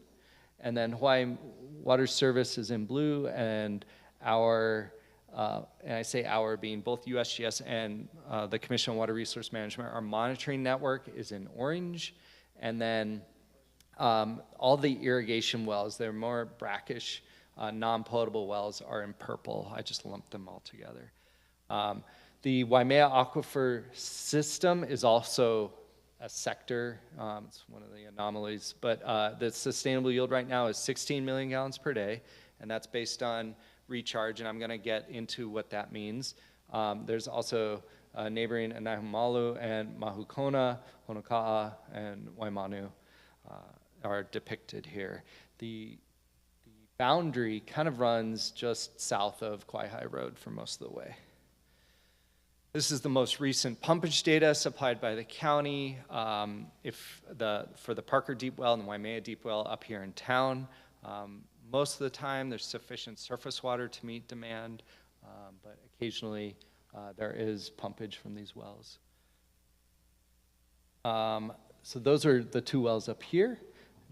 and then Hawaii Water Service is in blue, and our, and I say our being both USGS and the Commission on Water Resource Management, our monitoring network is in orange, and then all the irrigation wells, they're more brackish, non-potable wells are in purple. I just lumped them all together. The Waimea Aquifer System is also a sector. It's one of the anomalies, but the sustainable yield right now is 16 million gallons per day, and that's based on recharge, and I'm gonna get into what that means. There's also neighboring Anahumalu and Mahukona, Honoka'a, and Waimanu are depicted here. The boundary kind of runs just south of Kaihai Road for most of the way. This is the most recent pumpage data supplied by the county for the Parker Deep Well and the Waimea Deep Well up here in town. Most of the time there's sufficient surface water to meet demand, but occasionally there is pumpage from these wells. So those are the two wells up here.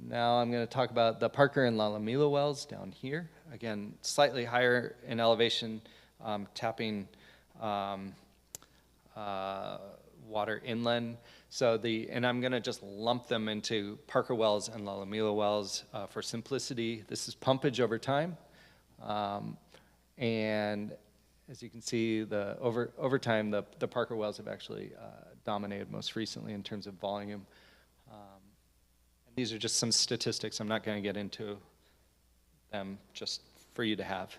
Now I'm going to talk about the Parker and Lalamila wells down here. Again, slightly higher in elevation, tapping water inland. So and I'm going to just lump them into Parker wells and Lalamila wells for simplicity. This is pumpage over time. And as you can see, over time, the Parker wells have actually dominated most recently in terms of volume. These are just some statistics. I'm not going to get into them, just for you to have.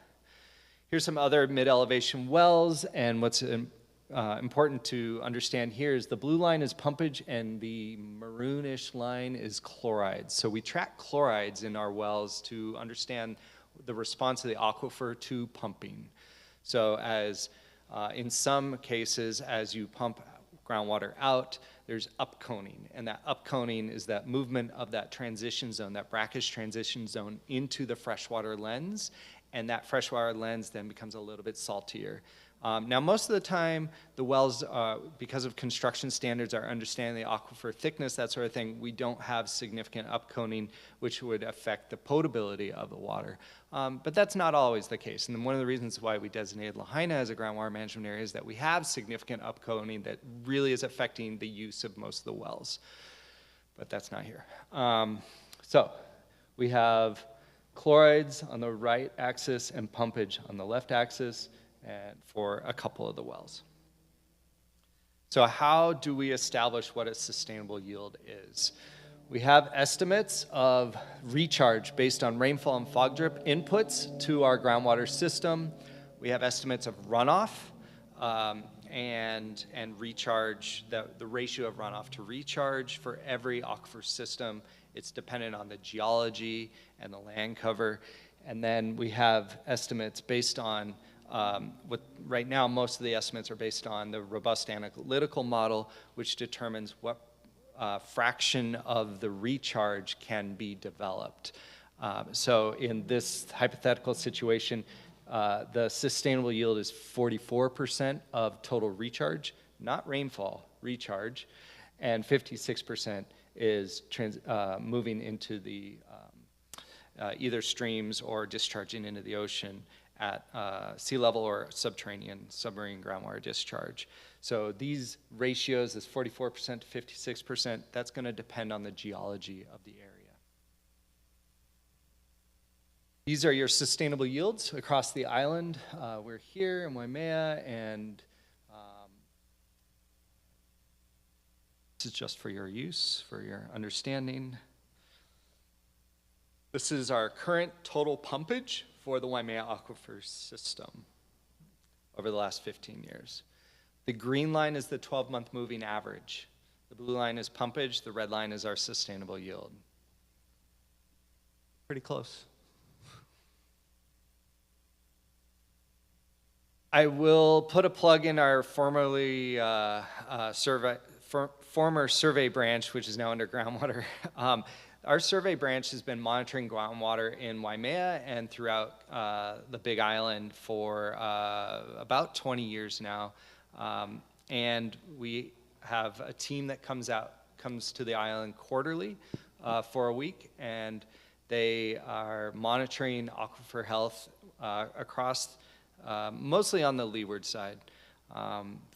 Here's some other mid-elevation wells, and what's important to understand here is the blue line is pumpage and the maroonish line is chlorides. So we track chlorides in our wells to understand the response of the aquifer to pumping. So in some cases, as you pump groundwater out, there's upconing, and that upconing is that movement of that transition zone, that brackish transition zone into the freshwater lens, and that freshwater lens then becomes a little bit saltier. Now, most of the time, the wells, because of construction standards, our understanding of the aquifer thickness, that sort of thing, we don't have significant upconing, which would affect the potability of the water. But that's not always the case. And one of the reasons why we designated Lahaina as a groundwater management area is that we have significant upconing that really is affecting the use of most of the wells. But that's not here. So we have chlorides on the right axis and pumpage on the left axis, and for a couple of the wells. So how do we establish what a sustainable yield is? We have estimates of recharge based on rainfall and fog drip inputs to our groundwater system. We have estimates of runoff and recharge, the ratio of runoff to recharge for every aquifer system. It's dependent on the geology and the land cover. And then we have estimates based on right now, most of the estimates are based on the robust analytical model, which determines what fraction of the recharge can be developed. So in this hypothetical situation, the sustainable yield is 44% of total recharge, not rainfall, recharge, and 56% is moving into the either streams or discharging into the ocean at sea level or submarine groundwater discharge. So these ratios, this 44% to 56%, that's going to depend on the geology of the area. These are your sustainable yields across the island. We're here in Waimea, and this is just for your use, for your understanding. This is our current total pumpage for the Waimea Aquifer System over the last 15 years. The green line is the 12-month moving average. The blue line is pumpage, the red line is our sustainable yield. Pretty close. I will put a plug in our former survey branch, which is now under groundwater. Our survey branch has been monitoring groundwater in Waimea and throughout the Big Island for about 20 years now. And we have a team that comes to the island quarterly for a week, and they are monitoring aquifer health across, mostly on the leeward side,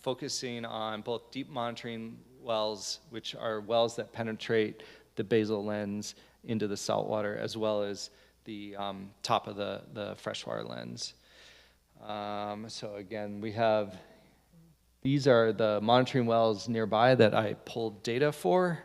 focusing on both deep monitoring wells, which are wells that penetrate the basal lens into the saltwater, as well as the top of the freshwater lens. So again, these are the monitoring wells nearby that I pulled data for.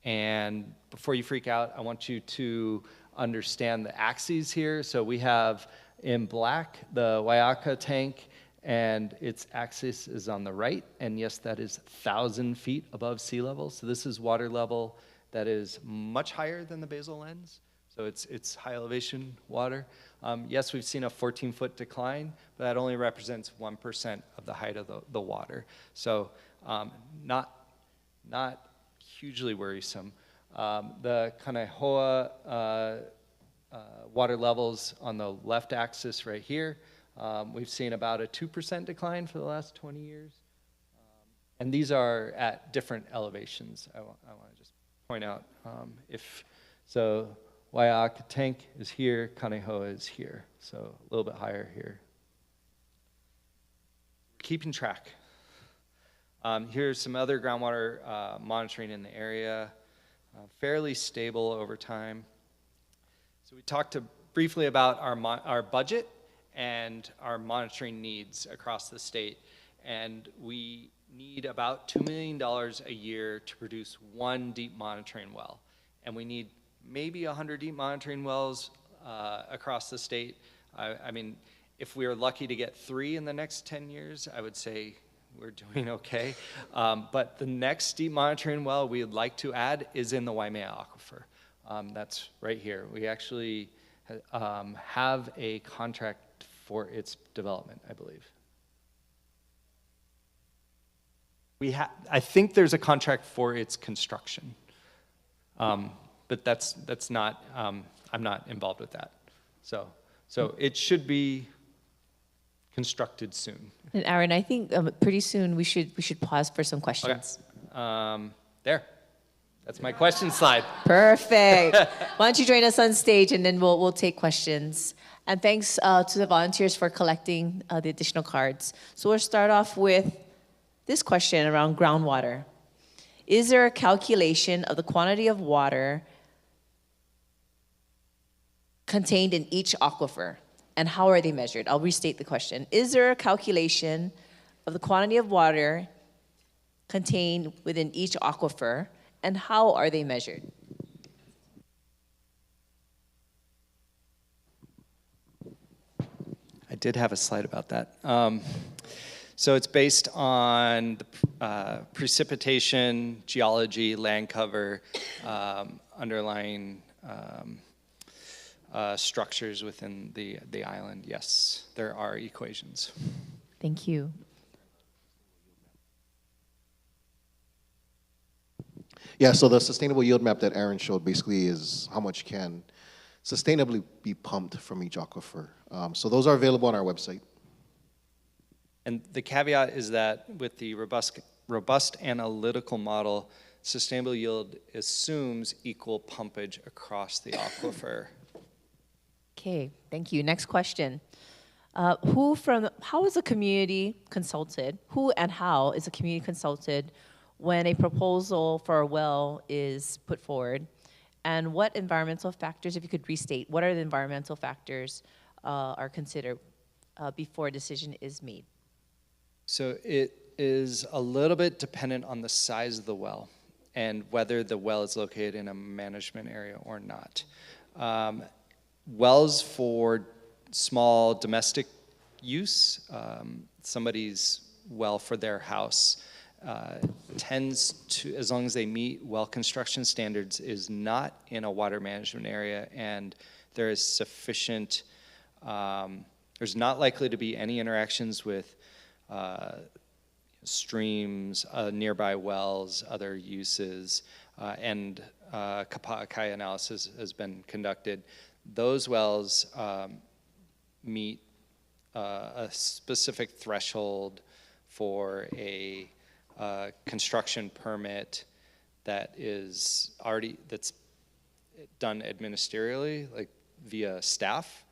And before you freak out, I want you to understand the axes here. So we have in black the Waiaka tank, and its axis is on the right. And yes, that is 1,000 feet above sea level. So this is water level that is much higher than the basal lens. So it's high elevation water. Yes, we've seen a 14-foot decline, but that only represents 1% of the height of the water. So not hugely worrisome. The Kanehoa water levels on the left axis right here, we've seen about a 2% decline for the last 20 years. And these are at different elevations. I want to just point out, so Waiaka tank is here, Kanehoa is here, so a little bit higher here. Keeping track. Here's some other groundwater monitoring in the area, fairly stable over time. So we talked briefly about our budget and our monitoring needs across the state, and we need about $2 million a year to produce one deep monitoring well. And we need maybe 100 deep monitoring wells across the state. I mean, if we are lucky to get 3 in the next 10 years, I would say we're doing okay. But the next deep monitoring well we would like to add is in the Waimea Aquifer. That's right here. We actually have a contract for its development, I believe. I think there's a contract for its construction, but that's not. I'm not involved with that. So it should be constructed soon. And Aaron, I think pretty soon we should pause for some questions. Okay. There. That's my question slide. Perfect. Why don't you join us on stage, and then we'll take questions. And thanks to the volunteers for collecting the additional cards. So we'll start off with this question around groundwater. Is there a calculation of the quantity of water contained in each aquifer, and how are they measured? I'll restate the question. Is there a calculation of the quantity of water contained within each aquifer, and how are they measured? I did have a slide about that. So it's based on the precipitation, geology, land cover, underlying structures within the island. Yes, there are equations. Thank you. Yeah, so the sustainable yield map that Aaron showed basically is how much can sustainably be pumped from each aquifer. So those are available on our website. And the caveat is that with the robust analytical model, sustainable yield assumes equal pumpage across the aquifer. Okay, thank you. Next question. How is the community consulted? Who and how is the community consulted when a proposal for a well is put forward? And what environmental factors, if you could restate, what are the environmental factors are considered before a decision is made? So it is a little bit dependent on the size of the well and whether the well is located in a management area or not. Wells for small domestic use, somebody's well for their house, tends to, as long as they meet well construction standards, is not in a water management area, and there is sufficient there's not likely to be any interactions with streams, nearby wells, other uses, and Kapa'akai analysis has been conducted. Those wells meet a specific threshold for a construction permit that is already, that's done administerially, like via staff.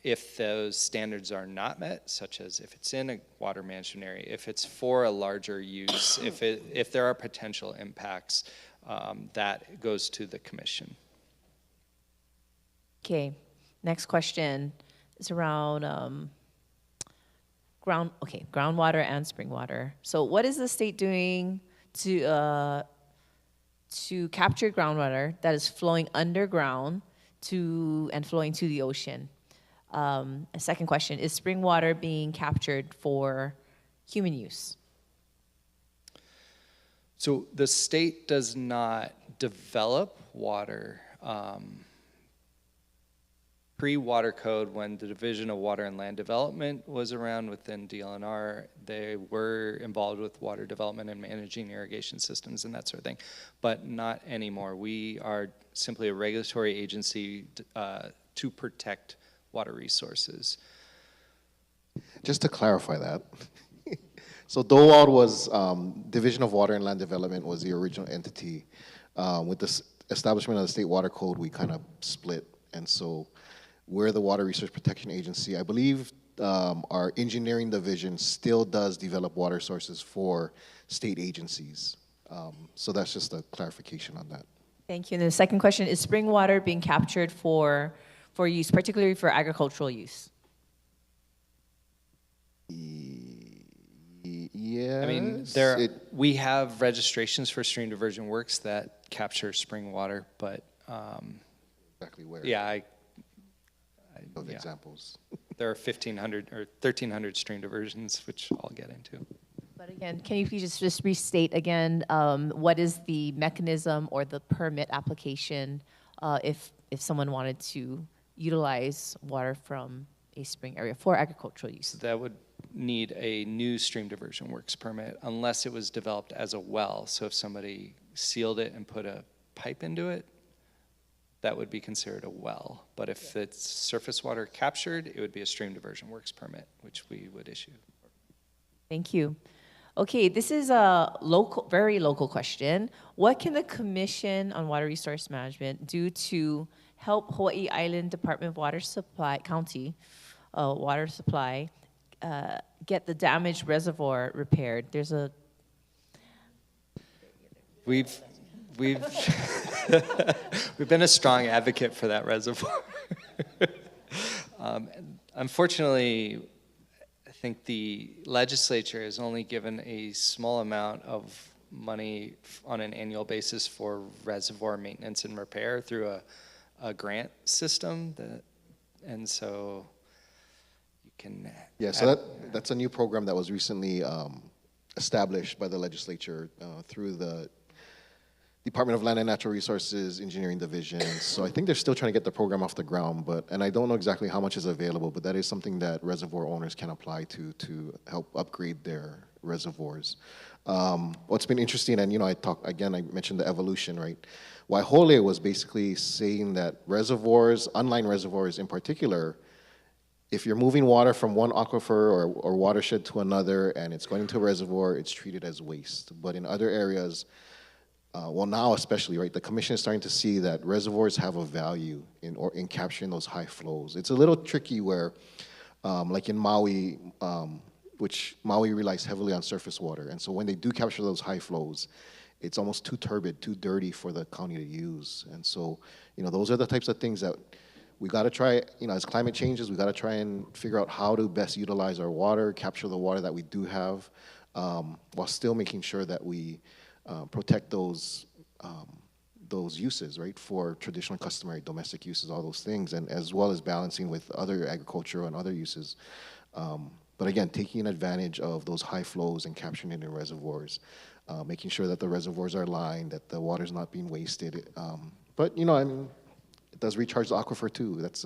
If those standards are not met, such as if it's in a water management area, if it's for a larger use, if there are potential impacts, that goes to the commission. Okay, next question is around groundwater and spring water. So what is the state doing to capture groundwater that is flowing underground and flowing to the ocean? A second question, is spring water being captured for human use? So the state does not develop water. Pre-water code, when the Division of Water and Land Development was around within DLNR, they were involved with water development and managing irrigation systems and that sort of thing, but not anymore. We are simply a regulatory agency to protect water resources. Just to clarify that, so DOWAD was, Division of Water and Land Development was the original entity. With the establishment of the State Water Code, we kind of split, and so we're the Water Resource Protection Agency. I believe our engineering division still does develop water sources for state agencies. So that's just a clarification on that. Thank you. And the second question, is spring water being captured for use, particularly for agricultural use? Yeah. I mean, we have registrations for stream diversion works that capture spring water, but exactly where? yeah, Of examples. there are 1,500 or 1,300 stream diversions, which I'll get into. But again, can you please just restate again what is the mechanism or the permit application if someone wanted to utilize water from a spring area for agricultural use? That would need a new stream diversion works permit unless it was developed as a well. So if somebody sealed it and put a pipe into it, that would be considered a well. But if it's surface water captured, it would be a stream diversion works permit, which we would issue. Thank you. Okay, this is a very local question. What can the Commission on Water Resource Management do to help Hawaii Island Department of Water Supply, Water Supply, get the damaged reservoir repaired? There's a... We've we've been a strong advocate for that reservoir. Unfortunately, I think the legislature has only given a small amount of money on an annual basis for reservoir maintenance and repair through a grant system, and so you can... Yeah, so that's a new program that was recently established by the legislature through the Department of Land and Natural Resources Engineering Division. So I think they're still trying to get the program off the ground, and I don't know exactly how much is available, but that is something that reservoir owners can apply to help upgrade their reservoirs. What's been interesting, and I mentioned the evolution, right? Waihole was basically saying that reservoirs, unlined reservoirs in particular, if you're moving water from one aquifer or watershed to another and it's going into a reservoir, it's treated as waste. But in other areas, well, now especially, right, the commission is starting to see that reservoirs have a value in capturing those high flows. It's a little tricky where, like in Maui, which Maui relies heavily on surface water, and so when they do capture those high flows, it's almost too turbid, too dirty for the county to use. And so, those are the types of things that we got to try, as climate changes, we got to try and figure out how to best utilize our water, capture the water that we do have, while still making sure that we protect those uses, right, for traditional, customary, domestic uses, all those things, and as well as balancing with other agriculture and other uses. But again, taking advantage of those high flows and capturing it in reservoirs, making sure that the reservoirs are lined, that the water's not being wasted. But it does recharge the aquifer too. That's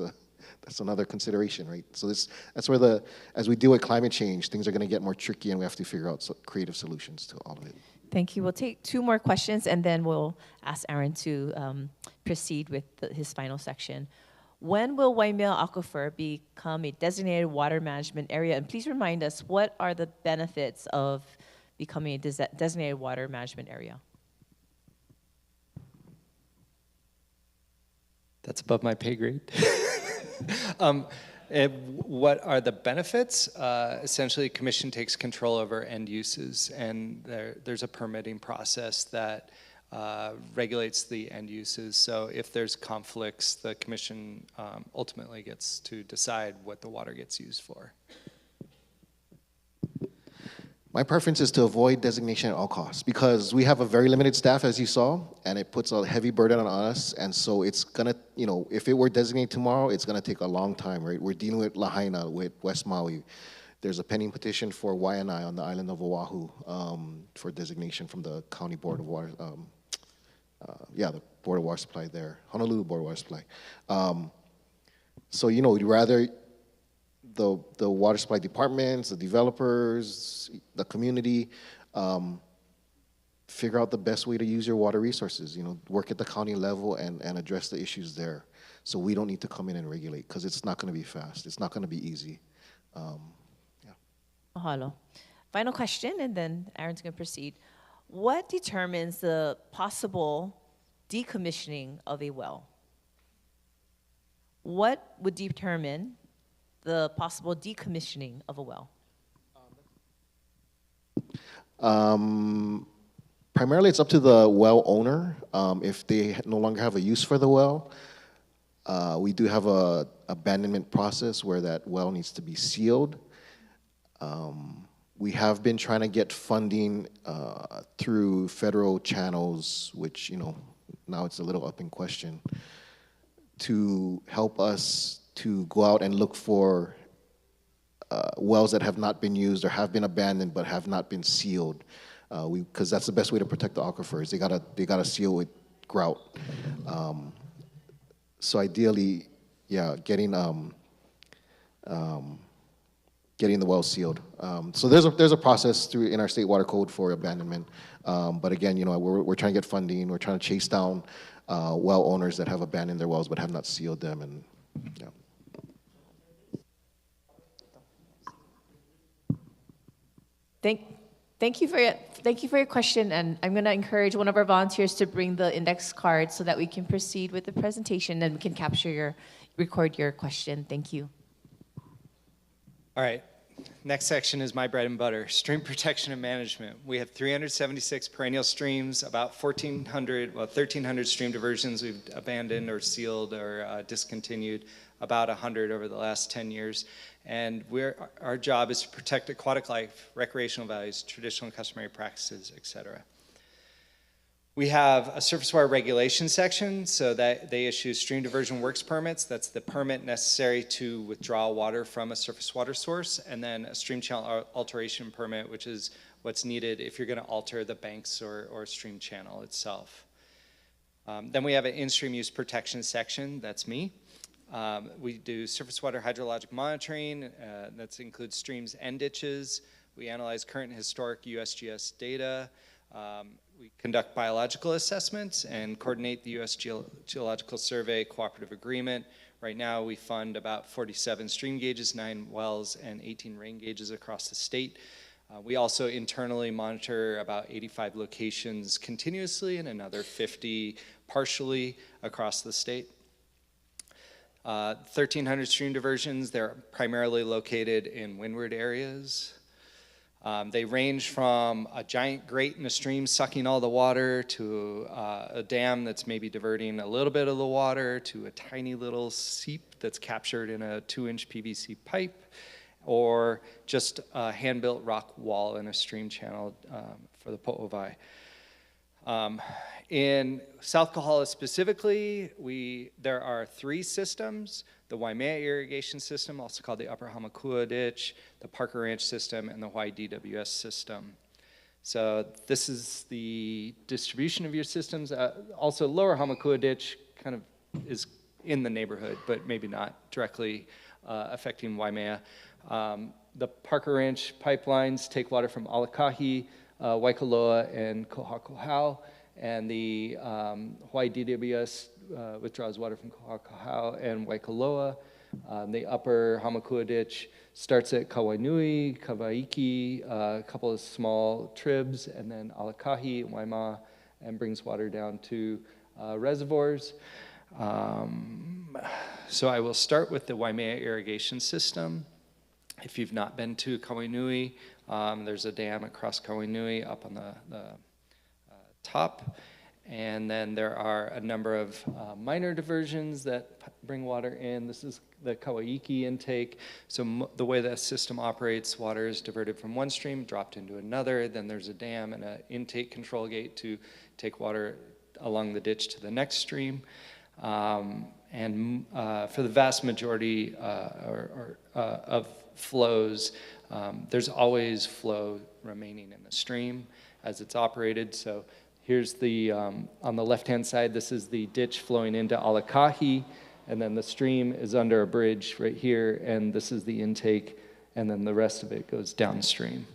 That's another consideration, right? So that's where as we deal with climate change, things are going to get more tricky, and we have to figure out creative solutions to all of it. Thank you. We'll take 2 more questions, and then we'll ask Aaron to proceed with his final section. When will Waimea Aquifer become a designated water management area? And please remind us, what are the benefits of becoming a designated water management area? That's above my pay grade. What are the benefits? Essentially, Commission takes control over end uses, and there's a permitting process that regulates the end uses. So if there's conflicts, the Commission ultimately gets to decide what the water gets used for. My preference is to avoid designation at all costs, because we have a very limited staff, as you saw, and it puts a heavy burden on us. And so it's gonna, if it were designated tomorrow, it's gonna take a long time, right? We're dealing with Lahaina, with West Maui. There's a pending petition for Waianae on the island of Oahu for designation from the County Board of Water, the Board of Water Supply there, Honolulu Board of Water Supply. So, we'd rather the water supply departments, the developers, the community, figure out the best way to use your water resources, work at the county level and address the issues there. So we don't need to come in and regulate, because it's not going to be fast. It's not going to be easy. Mahalo. Final question, and then Aaron's going to proceed. What determines the possible decommissioning of a well? What would determine the possible decommissioning of a well? Primarily, it's up to the well owner. If they no longer have a use for the well, we do have a abandonment process where that well needs to be sealed. We have been trying to get funding through federal channels, which, now it's a little up in question, to help us to go out and look for wells that have not been used or have been abandoned but have not been sealed, because that's the best way to protect the aquifers. They gotta seal with grout. So ideally, getting the well sealed. So there's a process in our state water code for abandonment. But again, we're trying to get funding. We're trying to chase down well owners that have abandoned their wells but have not sealed them. And Thank you for your question, and I'm going to encourage one of our volunteers to bring the index card so that we can proceed with the presentation and we can record your question. Thank you. All right, next section is my bread and butter, stream protection and management. We have 376 perennial streams, about 1,300 stream diversions we've abandoned or sealed or discontinued, about 100 over the last 10 years. And our job is to protect aquatic life, recreational values, traditional and customary practices, et cetera. We have a surface water regulation section, so that they issue stream diversion works permits. That's the permit necessary to withdraw water from a surface water source, and then a stream channel alteration permit, which is what's needed if you're going to alter the banks or stream channel itself. Then we have an in-stream use protection section. That's me. We do surface water hydrologic monitoring. That includes streams and ditches. We analyze current and historic USGS data. We conduct biological assessments and coordinate the U.S. Geological Survey Cooperative Agreement. Right now, we fund about 47 stream gauges, 9 wells, and 18 rain gauges across the state. We also internally monitor about 85 locations continuously and another 50 partially across the state. 1,300 stream diversions. They're primarily located in windward areas. They range from a giant grate in a stream sucking all the water to a dam that's maybe diverting a little bit of the water to a tiny little seep that's captured in a 2-inch PVC pipe, or just a hand-built rock wall in a stream channel for the Po'ovai. In South Kahala specifically, there are 3 systems: the Waimea irrigation system, also called the Upper Hamakua Ditch, the Parker Ranch system, and the Hawaii DWS system. So this is the distribution of your systems. Also, Lower Hamakua Ditch kind of is in the neighborhood, but maybe not directly affecting Waimea. The Parker Ranch pipelines take water from Alakahi, Waikoloa, and Kohakohau, and the Hawaii DWS withdraws water from Kohakohau and Waikoloa. The upper Hamakua Ditch starts at Kawainui, Kawaiki, a couple of small tribs, and then Alakahi and Waimea, and brings water down to reservoirs. So I will start with the Waimea irrigation system. If you've not been to Kawainui, there's a dam across Kawainui up on the top. And then there are a number of minor diversions that bring water in. This is the Kawaiki intake. So the way the system operates, water is diverted from one stream, dropped into another. Then there's a dam and an intake control gate to take water along the ditch to the next stream. And for the vast majority of flows, there's always flow remaining in the stream as it's operated. So here's the, on the left-hand side, this is the ditch flowing into Alakahi, and then the stream is under a bridge right here, and this is the intake, and then the rest of it goes downstream.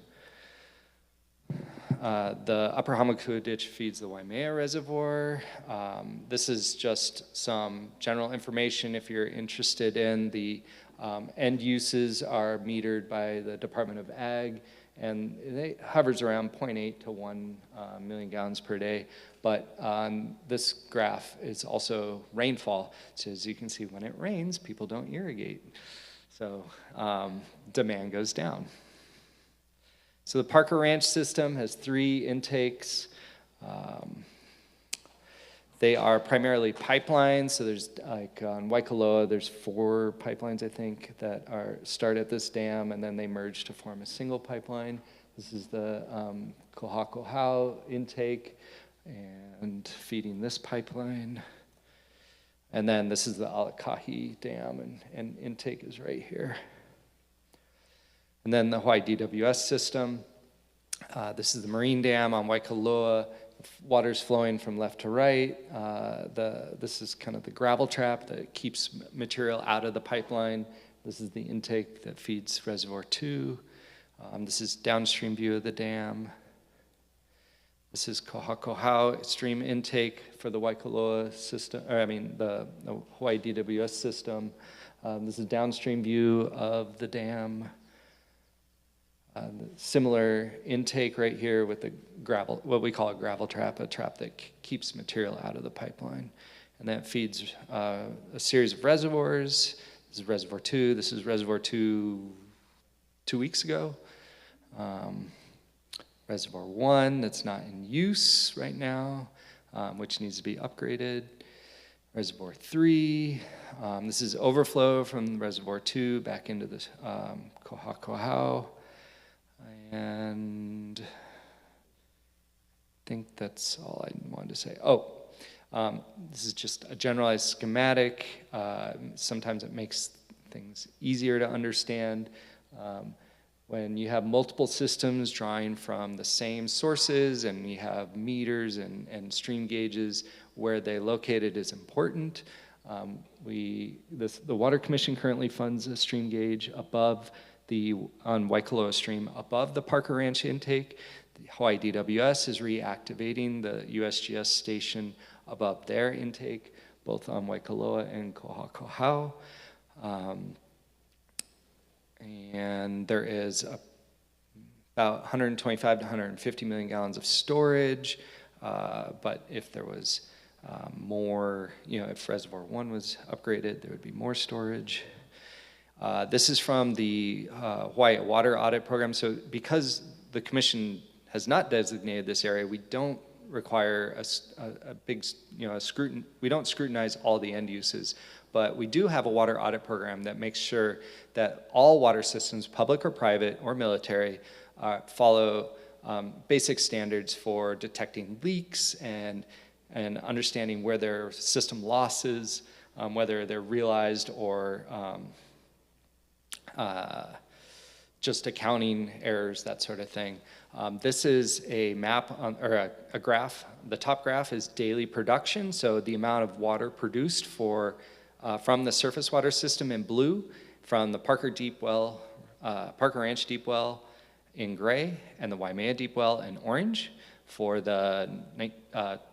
The upper Hamakua Ditch feeds the Waimea Reservoir. This is just some general information if you're interested in the end uses are metered by the Department of Ag, and it hovers around 0.8 to 1 million gallons per day. But this graph is also rainfall. So as you can see, when it rains, people don't irrigate. So demand goes down. So the Parker Ranch system has 3 intakes. They are primarily pipelines. So there's like on Waikoloa, there's 4 pipelines, I think, that start at this dam, and then they merge to form a single pipeline. This is the Kohakohau intake and feeding this pipeline. And then this is the Alakahi dam, and intake is right here. And then the Hawaii DWS system. This is the marine dam on Waikoloa. Water's flowing from left to right. This is kind of the gravel trap that keeps material out of the pipeline. This is the intake that feeds Reservoir 2. This is downstream view of the dam. This is Kohakohau stream intake for the Waikoloa system, or I mean the Hawaii DWS system. This is downstream view of the dam. Similar intake right here with the gravel, what we call a gravel trap, a trap that keeps material out of the pipeline. And that feeds a series of reservoirs. This is Reservoir 2. This is Reservoir 2 2 weeks ago. Reservoir 1 that's not in use right now, which needs to be upgraded. Reservoir 3, this is overflow from Reservoir 2 back into the Kohakohau. And I think that's all I wanted to say. This is just a generalized schematic. Sometimes it makes things easier to understand. When you have multiple systems drawing from the same sources and you have meters and stream gauges, where they located is important. The Water Commission currently funds a stream gauge on Waikoloa stream above the Parker Ranch intake. The Hawaii DWS is reactivating the USGS station above their intake, both on Waikoloa and Kohakohau. And there is about 125 to 150 million gallons of storage, but if there was more, if Reservoir 1 was upgraded, there would be more storage. This is from the Hawaii Water Audit Program. So because the Commission has not designated this area, we don't require a big, scrutiny. We don't scrutinize all the end uses, but we do have a water audit program that makes sure that all water systems, public or private or military, follow basic standards for detecting leaks and understanding where there are system losses, whether they're realized or just accounting errors, that sort of thing. This is a map or a graph. The top graph is daily production, so the amount of water produced for from the surface water system in blue, from the Parker Ranch Deep Well in gray, and the Waimea Deep Well in orange for the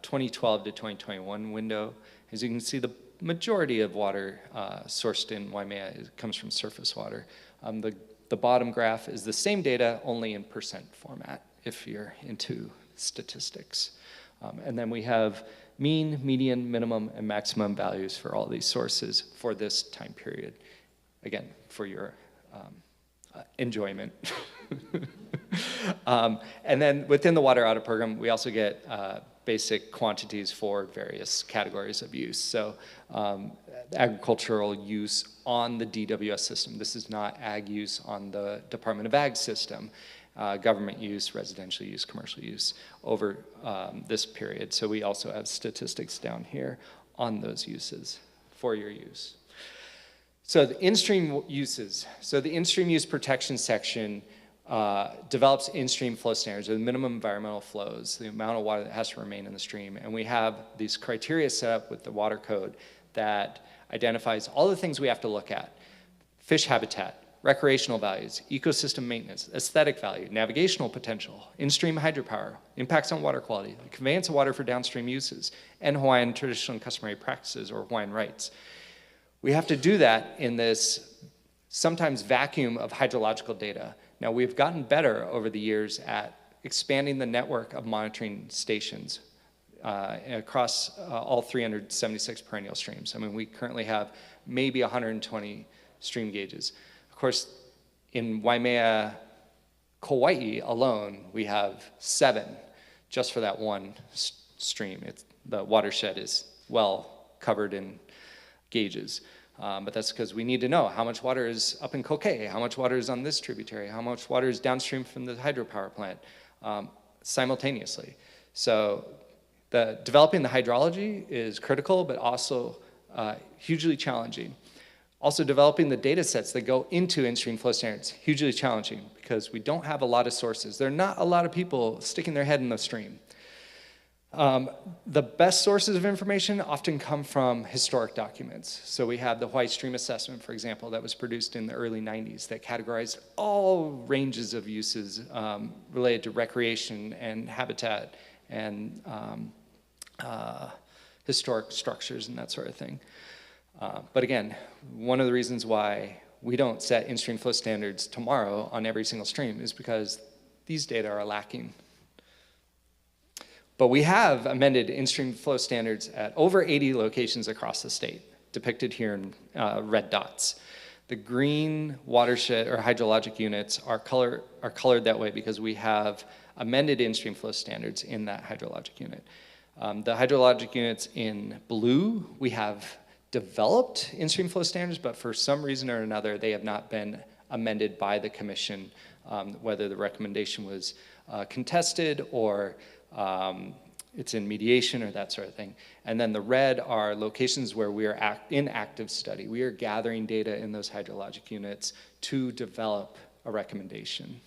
2012 to 2021 window. As you can see, the majority of water sourced in Waimea comes from surface water. The bottom graph is the same data, only in percent format, if you're into statistics. And then we have mean, median, minimum, and maximum values for all these sources for this time period. Again, for your enjoyment. And then within the water audit program, we also get basic quantities for various categories of use. So agricultural use on the DWS system. This is not ag use on the Department of Ag system. Government use, residential use, commercial use over this period. So we also have statistics down here on those uses for your use. So the in-stream uses. So the in-stream use protection section develops in-stream flow standards, or the minimum environmental flows, the amount of water that has to remain in the stream. And we have these criteria set up with the water code that identifies all the things we have to look at. Fish habitat, recreational values, ecosystem maintenance, aesthetic value, navigational potential, in-stream hydropower, impacts on water quality, the conveyance of water for downstream uses, and Hawaiian traditional and customary practices, or Hawaiian rights. We have to do that in this sometimes vacuum of hydrological data. Now, we've gotten better over the years at expanding the network of monitoring stations across all 376 perennial streams. I mean, we currently have maybe 120 stream gauges. Of course, in Waimea, Kauai alone, we have 7 just for that one stream. The watershed is well covered in gauges. But that's because we need to know how much water is up in Kokei, how much water is on this tributary, how much water is downstream from the hydropower plant simultaneously. So developing the hydrology is critical, but also hugely challenging. Also, developing the data sets that go into in-stream flow standards, hugely challenging because we don't have a lot of sources. There are not a lot of people sticking their head in the stream. The best sources of information often come from historic documents. So we have the Hawaii Stream Assessment, for example, that was produced in the early 90s that categorized all ranges of uses related to recreation and habitat and historic structures and that sort of thing. But again, one of the reasons why we don't set in-stream flow standards tomorrow on every single stream is because these data are lacking. But we have amended in-stream flow standards at over 80 locations across the state, depicted here in red dots. The green watershed or hydrologic units are colored that way because we have amended in-stream flow standards in that hydrologic unit. The hydrologic units in blue, we have developed in-stream flow standards, but for some reason or another, they have not been amended by the commission, whether the recommendation was contested or it's in mediation or that sort of thing. And then the red are locations where we are in active study. We are gathering data in those hydrologic units to develop a recommendation.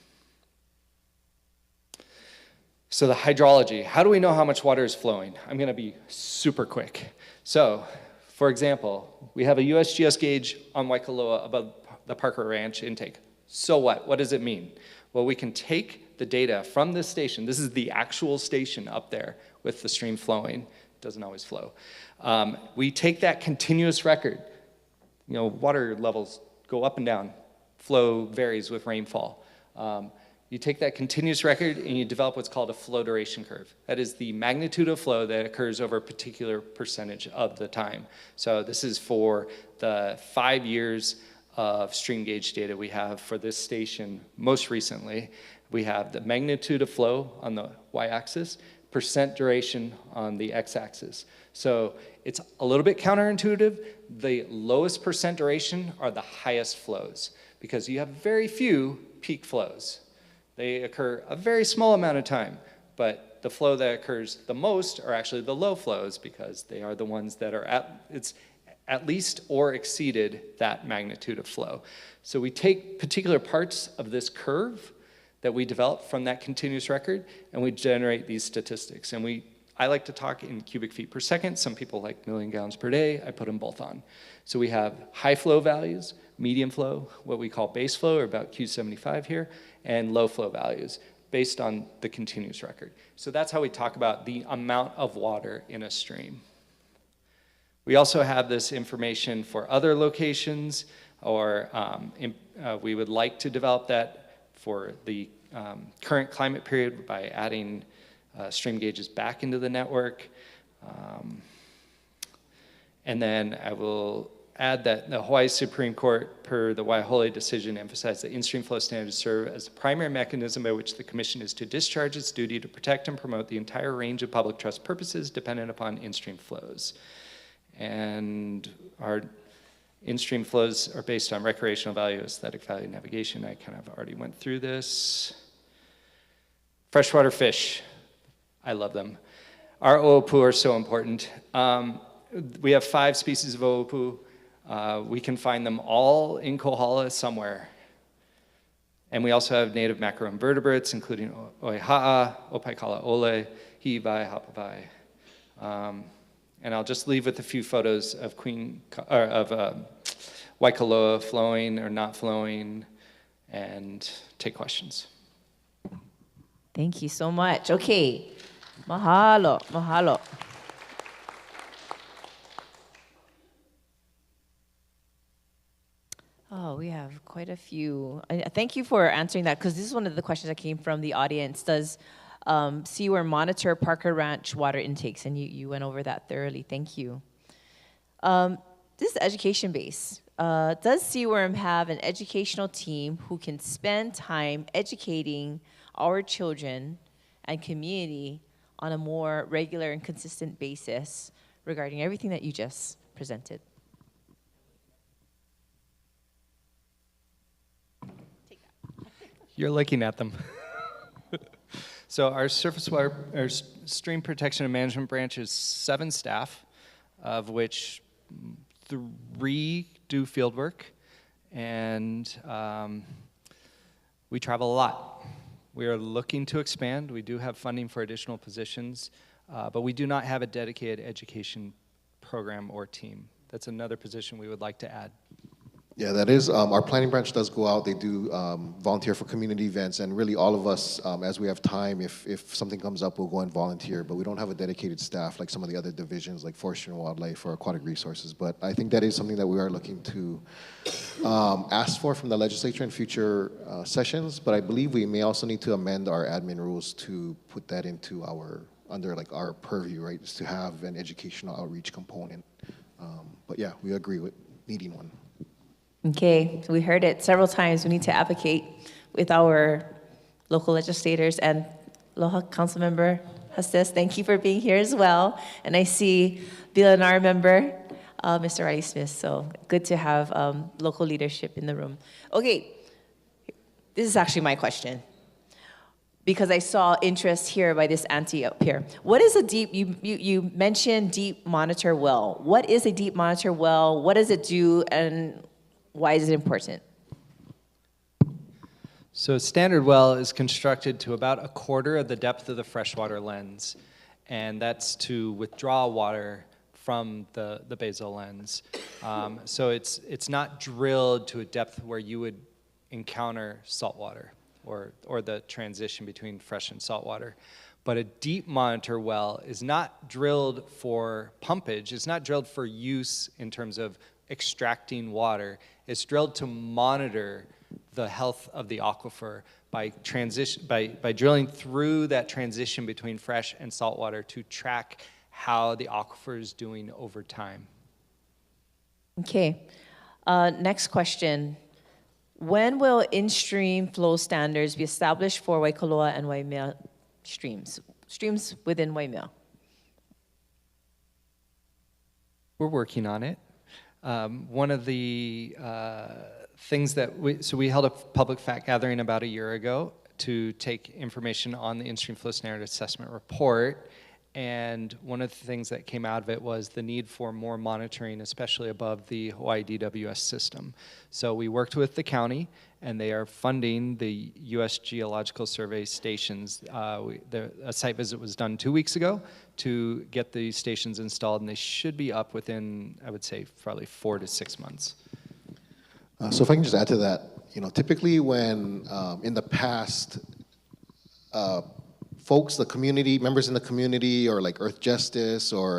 So the hydrology, how do we know how much water is flowing? I'm gonna be super quick. So, for example, we have a USGS gauge on Waikoloa above the Parker Ranch intake. So what? What does it mean? Well, we can take the data from this station. This is the actual station up there with the stream flowing. It doesn't always flow. We take that continuous record. You know, water levels go up and down. Flow varies with rainfall. You take that continuous record and you develop what's called a flow duration curve. That is the magnitude of flow that occurs over a particular percentage of the time. So this is for the 5 years of stream gauge data we have for this station most recently. We have the magnitude of flow on the y-axis, percent duration on the x-axis. So it's a little bit counterintuitive. The lowest percent duration are the highest flows because you have very few peak flows. They occur a very small amount of time, but the flow that occurs the most are actually the low flows because they are the ones that are at least or exceeded that magnitude of flow. So we take particular parts of this curve that we develop from that continuous record and we generate these statistics. And we I like to talk in cubic feet per second. Some people like million gallons per day. I put them both on. So we have high flow values, medium flow, what we call base flow, or about Q75 here, and low flow values based on the continuous record. So that's how we talk about the amount of water in a stream. We also have this information for other locations, or we would like to develop that for the current climate period by adding stream gauges back into the network. And then I will add that the Hawaii Supreme Court, per the Waihole decision, emphasized that in-stream flow standards serve as the primary mechanism by which the Commission is to discharge its duty to protect and promote the entire range of public trust purposes dependent upon in-stream flows. And our in-stream flows are based on recreational value, aesthetic value, navigation. I kind of already went through this. Freshwater fish, I love them. Our oopu are so important. We have 5 species of oopu. We can find them all in Kohala somewhere. And we also have native macroinvertebrates, including oiha'a, opaikala ole, hi'ivai, hapavai. And I'll just leave with a few photos of Waikoloa flowing or not flowing, and take questions. Thank you so much. Okay, mahalo, mahalo. Oh, we have quite a few. Thank you for answering that, because this is one of the questions that came from the audience. Does Seaworm monitor Parker Ranch water intakes? And you went over that thoroughly. Thank you. This is education-based. Does Seaworm have an educational team who can spend time educating our children and community on a more regular and consistent basis regarding everything that you just presented? You're looking at them. So our surface water, our stream protection and management branch is 7 staff, of which 3 do field work, and we travel a lot. We are looking to expand. We do have funding for additional positions, but we do not have a dedicated education program or team. That's another position we would like to add. Yeah, that is, our planning branch does go out. They do volunteer for community events, and really all of us, as we have time, if something comes up, we'll go and volunteer, but we don't have a dedicated staff like some of the other divisions like Forestry and Wildlife or Aquatic Resources. But I think that is something that we are looking to ask for from the legislature in future sessions, but I believe we may also need to amend our admin rules to put that into under like our purview, right, is to have an educational outreach component. But yeah, we agree with needing one. Okay, so we heard it several times. We need to advocate with our local legislators. And aloha, Councilmember Hustis, thank you for being here as well. And I see BLNR member, Mr. Riley Smith. So good to have local leadership in the room. Okay, this is actually my question, because I saw interest here by this auntie up here. What is a deep, you mentioned deep monitor well. What is a deep monitor well? What does it do, and why is it important? So a standard well is constructed to about 1/4 of the depth of the freshwater lens, and that's to withdraw water from the basal lens. So it's not drilled to a depth where you would encounter saltwater or the transition between fresh and saltwater. But a deep monitor well is not drilled for pumpage. It's not drilled for use in terms of extracting water. It's drilled to monitor the health of the aquifer by drilling through that transition between fresh and saltwater to track how the aquifer is doing over time. Okay, next question. When will in-stream flow standards be established for Waikoloa and Waimea streams within Waimea? We're working on it. One of the things that we held a public fact gathering about a year ago to take information on the in-stream flow standard assessment report, And one of the things that came out of it was the need for more monitoring, especially above the Hawaii DWS system. So we worked with the county, and they are funding the U.S. Geological Survey stations. A site visit was done 2 weeks ago to get the stations installed, and they should be up within, I would say, probably 4 to 6 months. So if I can just add to that, typically when in the past, folks, the community, members in the community, or like Earth Justice or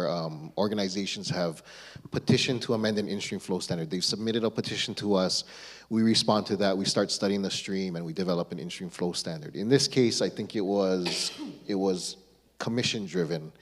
organizations have petitioned to amend an in-stream flow standard. They've submitted a petition to us. We respond to that. We start studying the stream, and we develop an in-stream flow standard. In this case, I think it was commission-driven.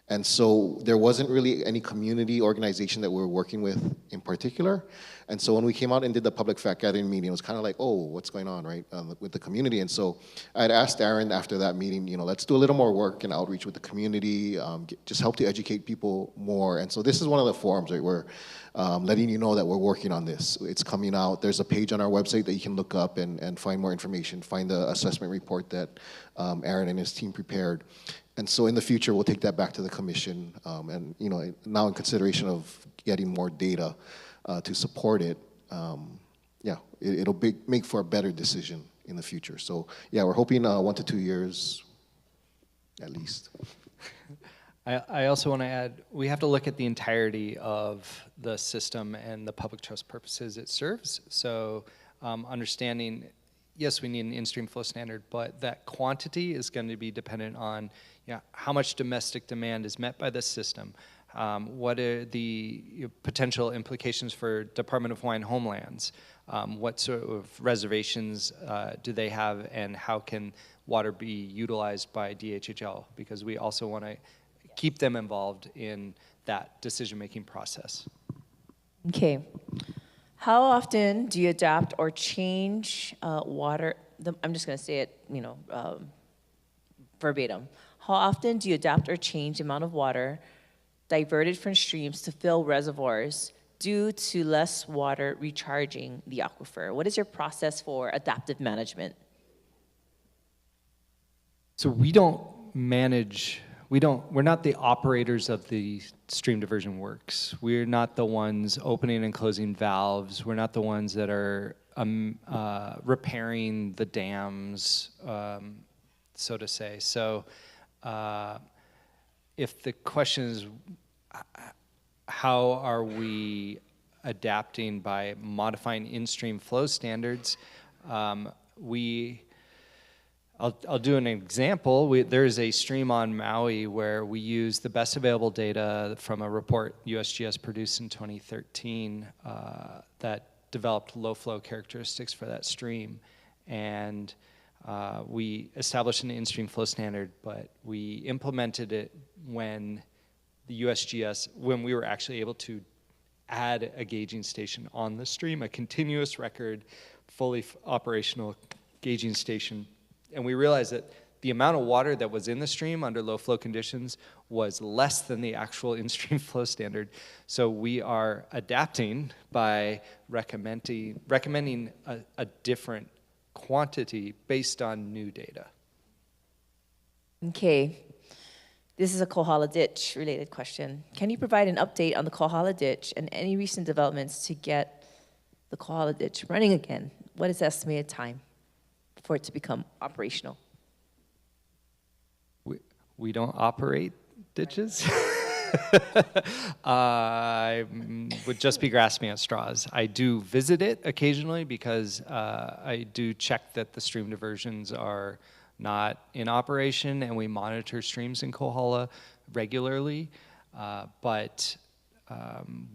And so there wasn't really any community organization that we were working with in particular. And so when we came out and did the public fact gathering meeting, it was kind of like, oh, what's going on, right, with the community? And so I had asked Aaron after that meeting, let's do a little more work and outreach with the community, just help to educate people more. And so this is one of the forums, right, where letting you know that we're working on this. It's coming out. There's a page on our website that you can look up and find more information, find the assessment report that Aaron and his team prepared. And so in the future, we'll take that back to the commission, and now in consideration of getting more data to support it, it'll make for a better decision in the future. So yeah, we're hoping 1 to 2 years, at least. I also want to add, we have to look at the entirety of the system and the public trust purposes it serves. So understanding, yes, we need an in-stream flow standard, but that quantity is going to be dependent on how much domestic demand is met by this system. What are the potential implications for Department of Hawaiian Homelands? What sort of reservations do they have, and how can water be utilized by DHHL? Because we also want to keep them involved in that decision-making process. Okay. How often do you adapt or change water? I'm just going to say it, verbatim. How often do you adapt or change the amount of water diverted from streams to fill reservoirs due to less water recharging the aquifer? What is your process for adaptive management? So we don't manage, we're not the operators of the stream diversion works. We're not the ones opening and closing valves. We're not the ones that are repairing the dams, so to say. So if the question is, how are we adapting by modifying in-stream flow standards, I'll do an example. There is a stream on Maui where we use the best available data from a report USGS produced in 2013 that developed low flow characteristics for that stream. And we established an in-stream flow standard, but we implemented it when the USGS, when we were actually able to add a gauging station on the stream, a continuous record, fully operational gauging station. And we realized that the amount of water that was in the stream under low flow conditions was less than the actual in-stream flow standard. So we are adapting by recommending a different quantity based on new data. Okay. This is a Kohala Ditch related question. Can you provide an update on the Kohala Ditch and any recent developments to get the Kohala Ditch running again? What is the estimated time for it to become operational? We don't operate ditches. I would just be grasping at straws. I do visit it occasionally because I do check that the stream diversions are not in operation, and we monitor streams in Kohala regularly, but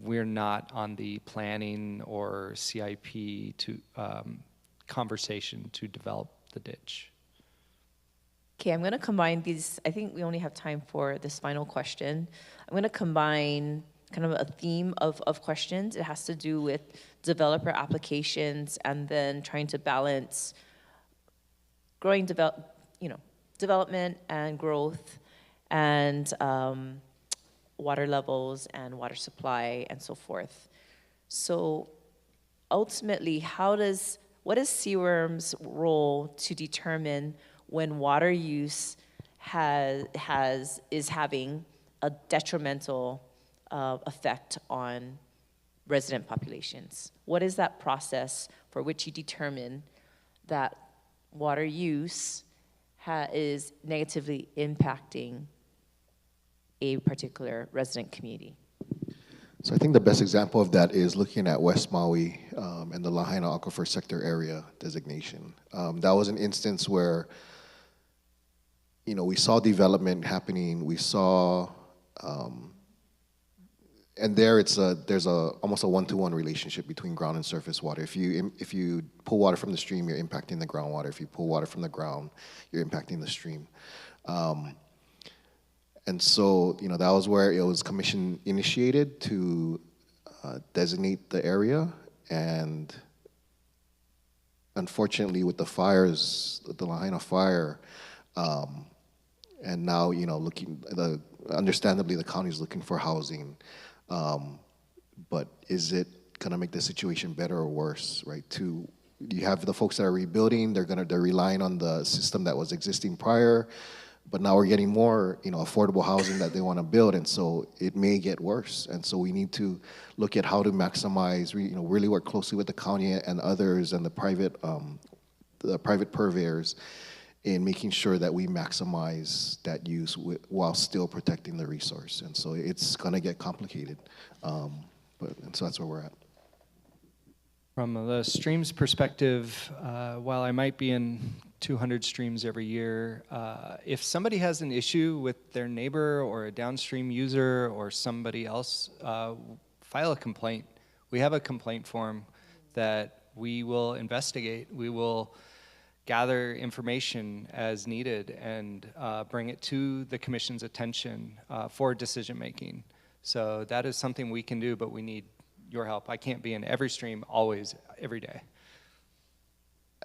we're not on the planning or CIP to conversation to develop the ditch. Okay, I'm going to combine these. I think we only have time for this final question. I'm going to combine kind of a theme of questions. It has to do with developer applications and then trying to balance growing development and growth and water levels and water supply and so forth. So ultimately, what is CWIRM's role to determine when water use is having a detrimental effect on resident populations? What is that process for which you determine that water use is negatively impacting a particular resident community? So I think the best example of that is looking at West Maui and the Lahaina Aquifer Sector Area designation. That was an instance where, you know, we saw development happening. We saw, and there there's almost a one-to-one relationship between ground and surface water. If you pull water from the stream, you're impacting the groundwater. If you pull water from the ground, you're impacting the stream. And so, you know, that was where it was commission initiated to designate the area. And unfortunately, with the fires, the Lahaina fire, and now, you know, understandably, the county is looking for housing. But is it gonna make the situation better or worse, right? You have the folks that are rebuilding, they're relying on the system that was existing prior. But now we're getting more, you know, affordable housing that they want to build, and so it may get worse. And so we need to look at how to maximize, you know, really work closely with the county and others and the private purveyors in making sure that we maximize that use while still protecting the resource. And so it's going to get complicated, and so that's where we're at. From the streams perspective, while I might be in 200 streams every year, if somebody has an issue with their neighbor or a downstream user or somebody else, file a complaint. We have a complaint form that we will investigate. We will gather information as needed and bring it to the commission's attention for decision making. So that is something we can do, but we need your help. I can't be in every stream always, every day.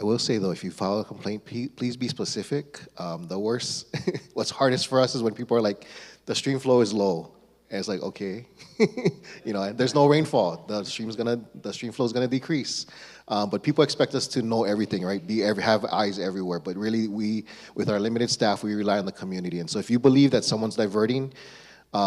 I will say though, if you file a complaint, please be specific. The worst, what's hardest for us is when people are like, the stream flow is low. And it's like, okay, you know, there's no rainfall. The stream flow is gonna decrease. But people expect us to know everything, right? Have eyes everywhere. But really, with our limited staff, we rely on the community. And so if you believe that someone's diverting,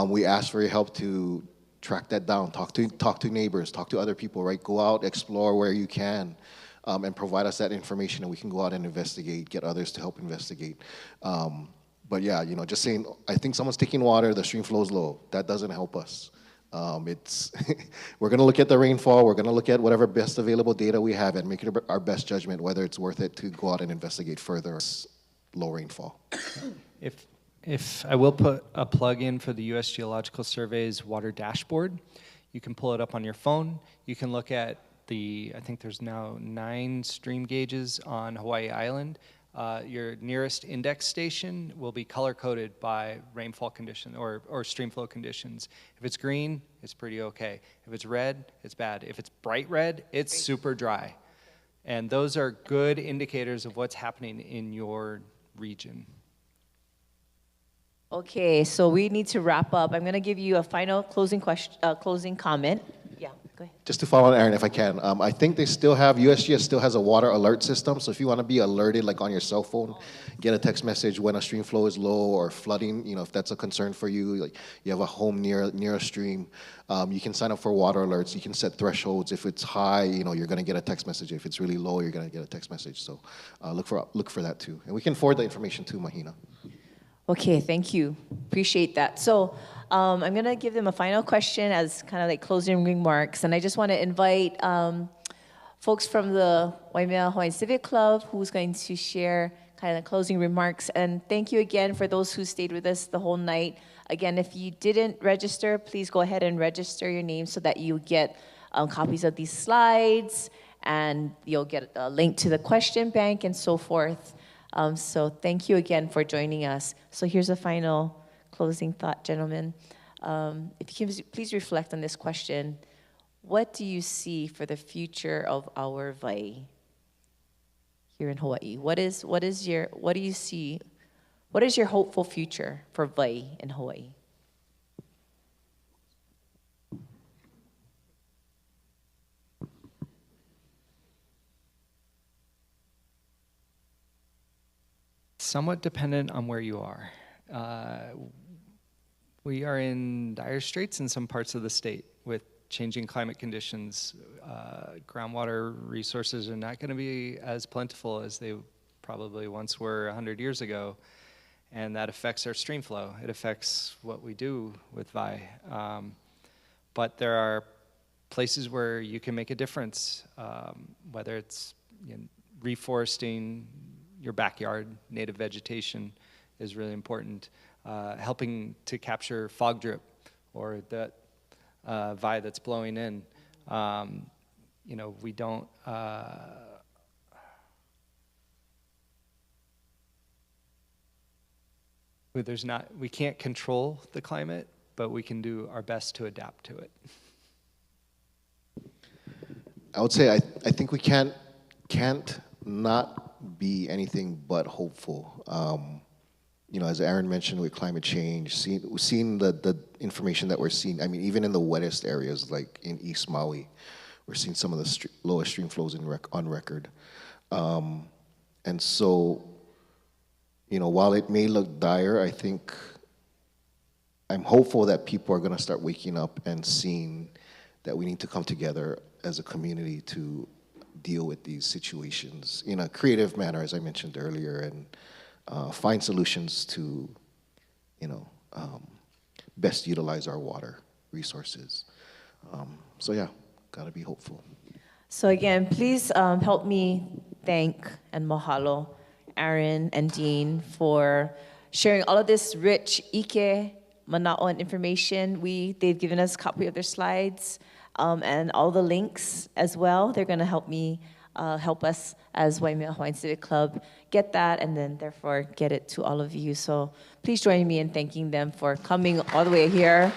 we ask for your help to track that down. Talk to neighbors, talk to other people, right? Go out, explore where you can. And provide us that information, and we can go out and investigate, get others to help investigate. But yeah, you know, just saying, I think someone's taking water, the stream flow is low. That doesn't help us. We're gonna look at the rainfall, we're gonna look at whatever best available data we have and make it our best judgment whether it's worth it to go out and investigate further low rainfall. If I will put a plug in for the U.S. Geological Survey's water dashboard, you can pull it up on your phone. You can look at I think there's now 9 stream gauges on Hawaii Island. Your nearest index station will be color-coded by rainfall condition or stream flow conditions. If it's green, it's pretty okay. If it's red, it's bad. If it's bright red, it's super dry. And those are good indicators of what's happening in your region. Okay, so we need to wrap up. I'm going to give you a final closing comment. Yeah, go ahead. Just to follow on Aaron, if I can, I think USGS still has a water alert system, so if you want to be alerted, like on your cell phone, get a text message when a stream flow is low or flooding, you know, if that's a concern for you, like you have a home near a stream, you can sign up for water alerts, you can set thresholds. If it's high, you know, you're going to get a text message. If it's really low, you're going to get a text message, so look for that too. And we can forward the information to Mahina. Okay, thank you. Appreciate that. So I'm going to give them a final question as kind of like closing remarks. And I just want to invite folks from the Waimea Hawaiian Civic Club who's going to share kind of the closing remarks. And thank you again for those who stayed with us the whole night. Again, if you didn't register, please go ahead and register your name so that you get copies of these slides and you'll get a link to the question bank and so forth. So thank you again for joining us. So here's a final closing thought, gentlemen. If you can please reflect on this question. What do you see for the future of our wai here in Hawaii? What do you see? What is your hopeful future for wai in Hawaii? Somewhat dependent on where you are. we are in dire straits in some parts of the state with changing climate conditions. Groundwater resources are not going to be as plentiful as they probably once were 100 years ago, and that affects our stream flow. It affects what we do with VAI. But there are places where you can make a difference, whether it's reforesting your backyard, native vegetation is really important. Helping to capture fog drip or that VAI that's blowing in. We don't, we can't control the climate, but we can do our best to adapt to it. I would say I think we can't not be anything but hopeful. As Aaron mentioned with climate change, seeing the information that we're seeing, I mean, even in the wettest areas like in East Maui, we're seeing some of the lowest stream flows on record. And so, while it may look dire, I think I'm hopeful that people are going to start waking up and seeing that we need to come together as a community to deal with these situations in a creative manner, as I mentioned earlier, and find solutions to, best utilize our water resources. So yeah, gotta be hopeful. So again, please help me thank and mahalo Aaron and Dean for sharing all of this rich Ike Mana'o and information. They've given us a copy of their slides and all the links as well. They're gonna help us as Waimea Hawaiian Civic Club get that and then therefore get it to all of you. So please join me in thanking them for coming all the way here,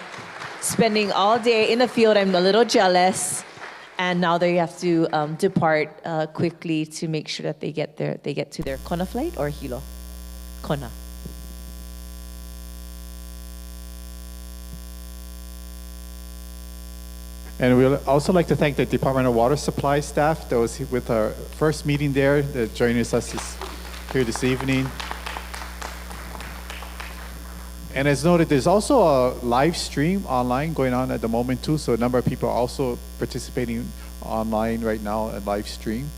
spending all day in the field. I'm a little jealous. And now they have to depart quickly to make sure that they get to their Kona flight or Hilo? Kona. And we'd also like to thank the Department of Water Supply staff that was with our first meeting there, that joining us here this evening. And as noted, there's also a live stream online going on at the moment too, so a number of people are also participating online right now at live stream.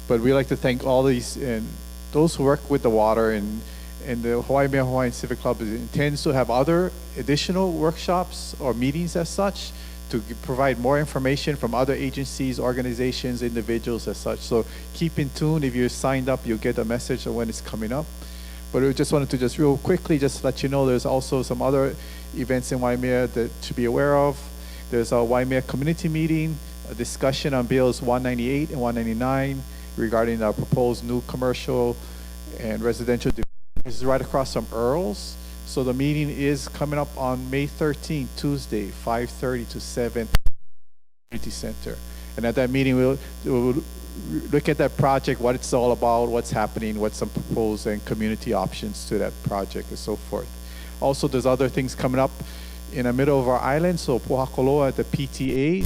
But we'd like to thank all these and those who work with the water, and the Waimea Hawaiian Civic Club intends to have other additional workshops or meetings as such to provide more information from other agencies, organizations, individuals as such. So keep in tune. If you're signed up, you'll get a message of when it's coming up. But we just wanted to just real quickly just let you know there's also some other events in Waimea that to be aware of. There's a Waimea community meeting, a discussion on bills 198 and 199 regarding the proposed new commercial and residential development. This is right across from Earl's. So the meeting is coming up on May 13th, Tuesday, 5:30 to 7, Community Center. And at that meeting, we'll look at that project, what it's all about, what's happening, what's some proposed and community options to that project and so forth. Also, there's other things coming up in the middle of our island. So Pohakoloa at the PTA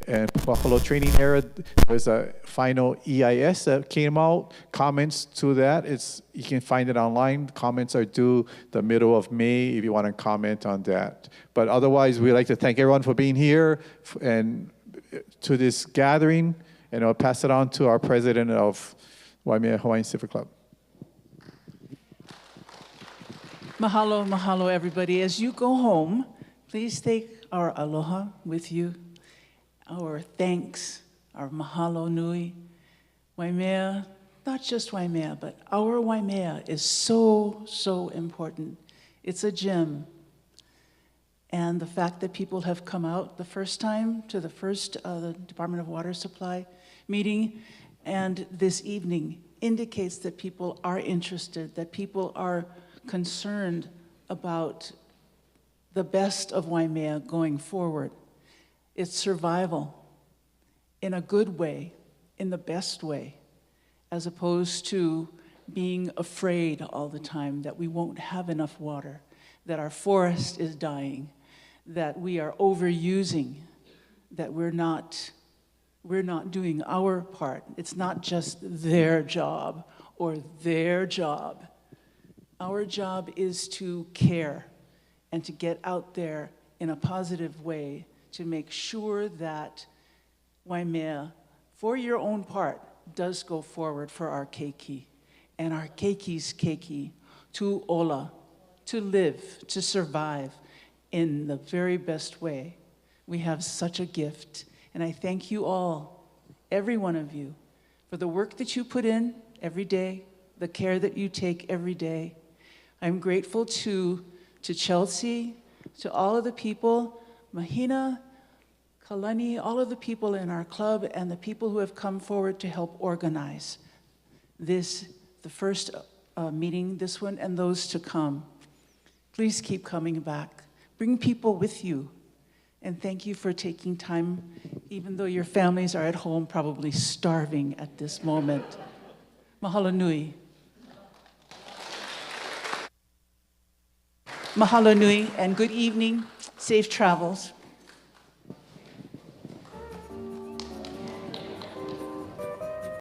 and Pohakoloa training area, there's a final EIS that came out. Comments to that, you can find it online. Comments are due the middle of May if you want to comment on that. But otherwise, we'd like to thank everyone for being here and to this gathering. And I'll pass it on to our president of Waimea Hawaiian Civic Club. Mahalo, mahalo, everybody. As you go home, please take our aloha with you, our thanks, our mahalo nui. Waimea, not just Waimea, but our Waimea is so, so important. It's a gem. And the fact that people have come out the first time to the first Department of Water Supply meeting and this evening indicates that people are interested, that people are concerned about the best of Waimea going forward. It's survival in a good way, in the best way, as opposed to being afraid all the time that we won't have enough water, that our forest is dying, that we are overusing, that we're not doing our part. It's not just their job or their job. Our job is to care and to get out there in a positive way to make sure that Waimea, for your own part, does go forward for our keiki and our keiki's keiki to ola, to live, to survive in the very best way. We have such a gift, and I thank you all, every one of you, for the work that you put in every day, the care that you take every day. I'm grateful to Chelsea, to all of the people, Mahina, Kalani, all of the people in our club and the people who have come forward to help organize this, the first meeting, this one, and those to come. Please keep coming back. Bring people with you. And thank you for taking time, even though your families are at home probably starving at this moment. Mahalo nui. Mahalo nui, and good evening. Safe travels.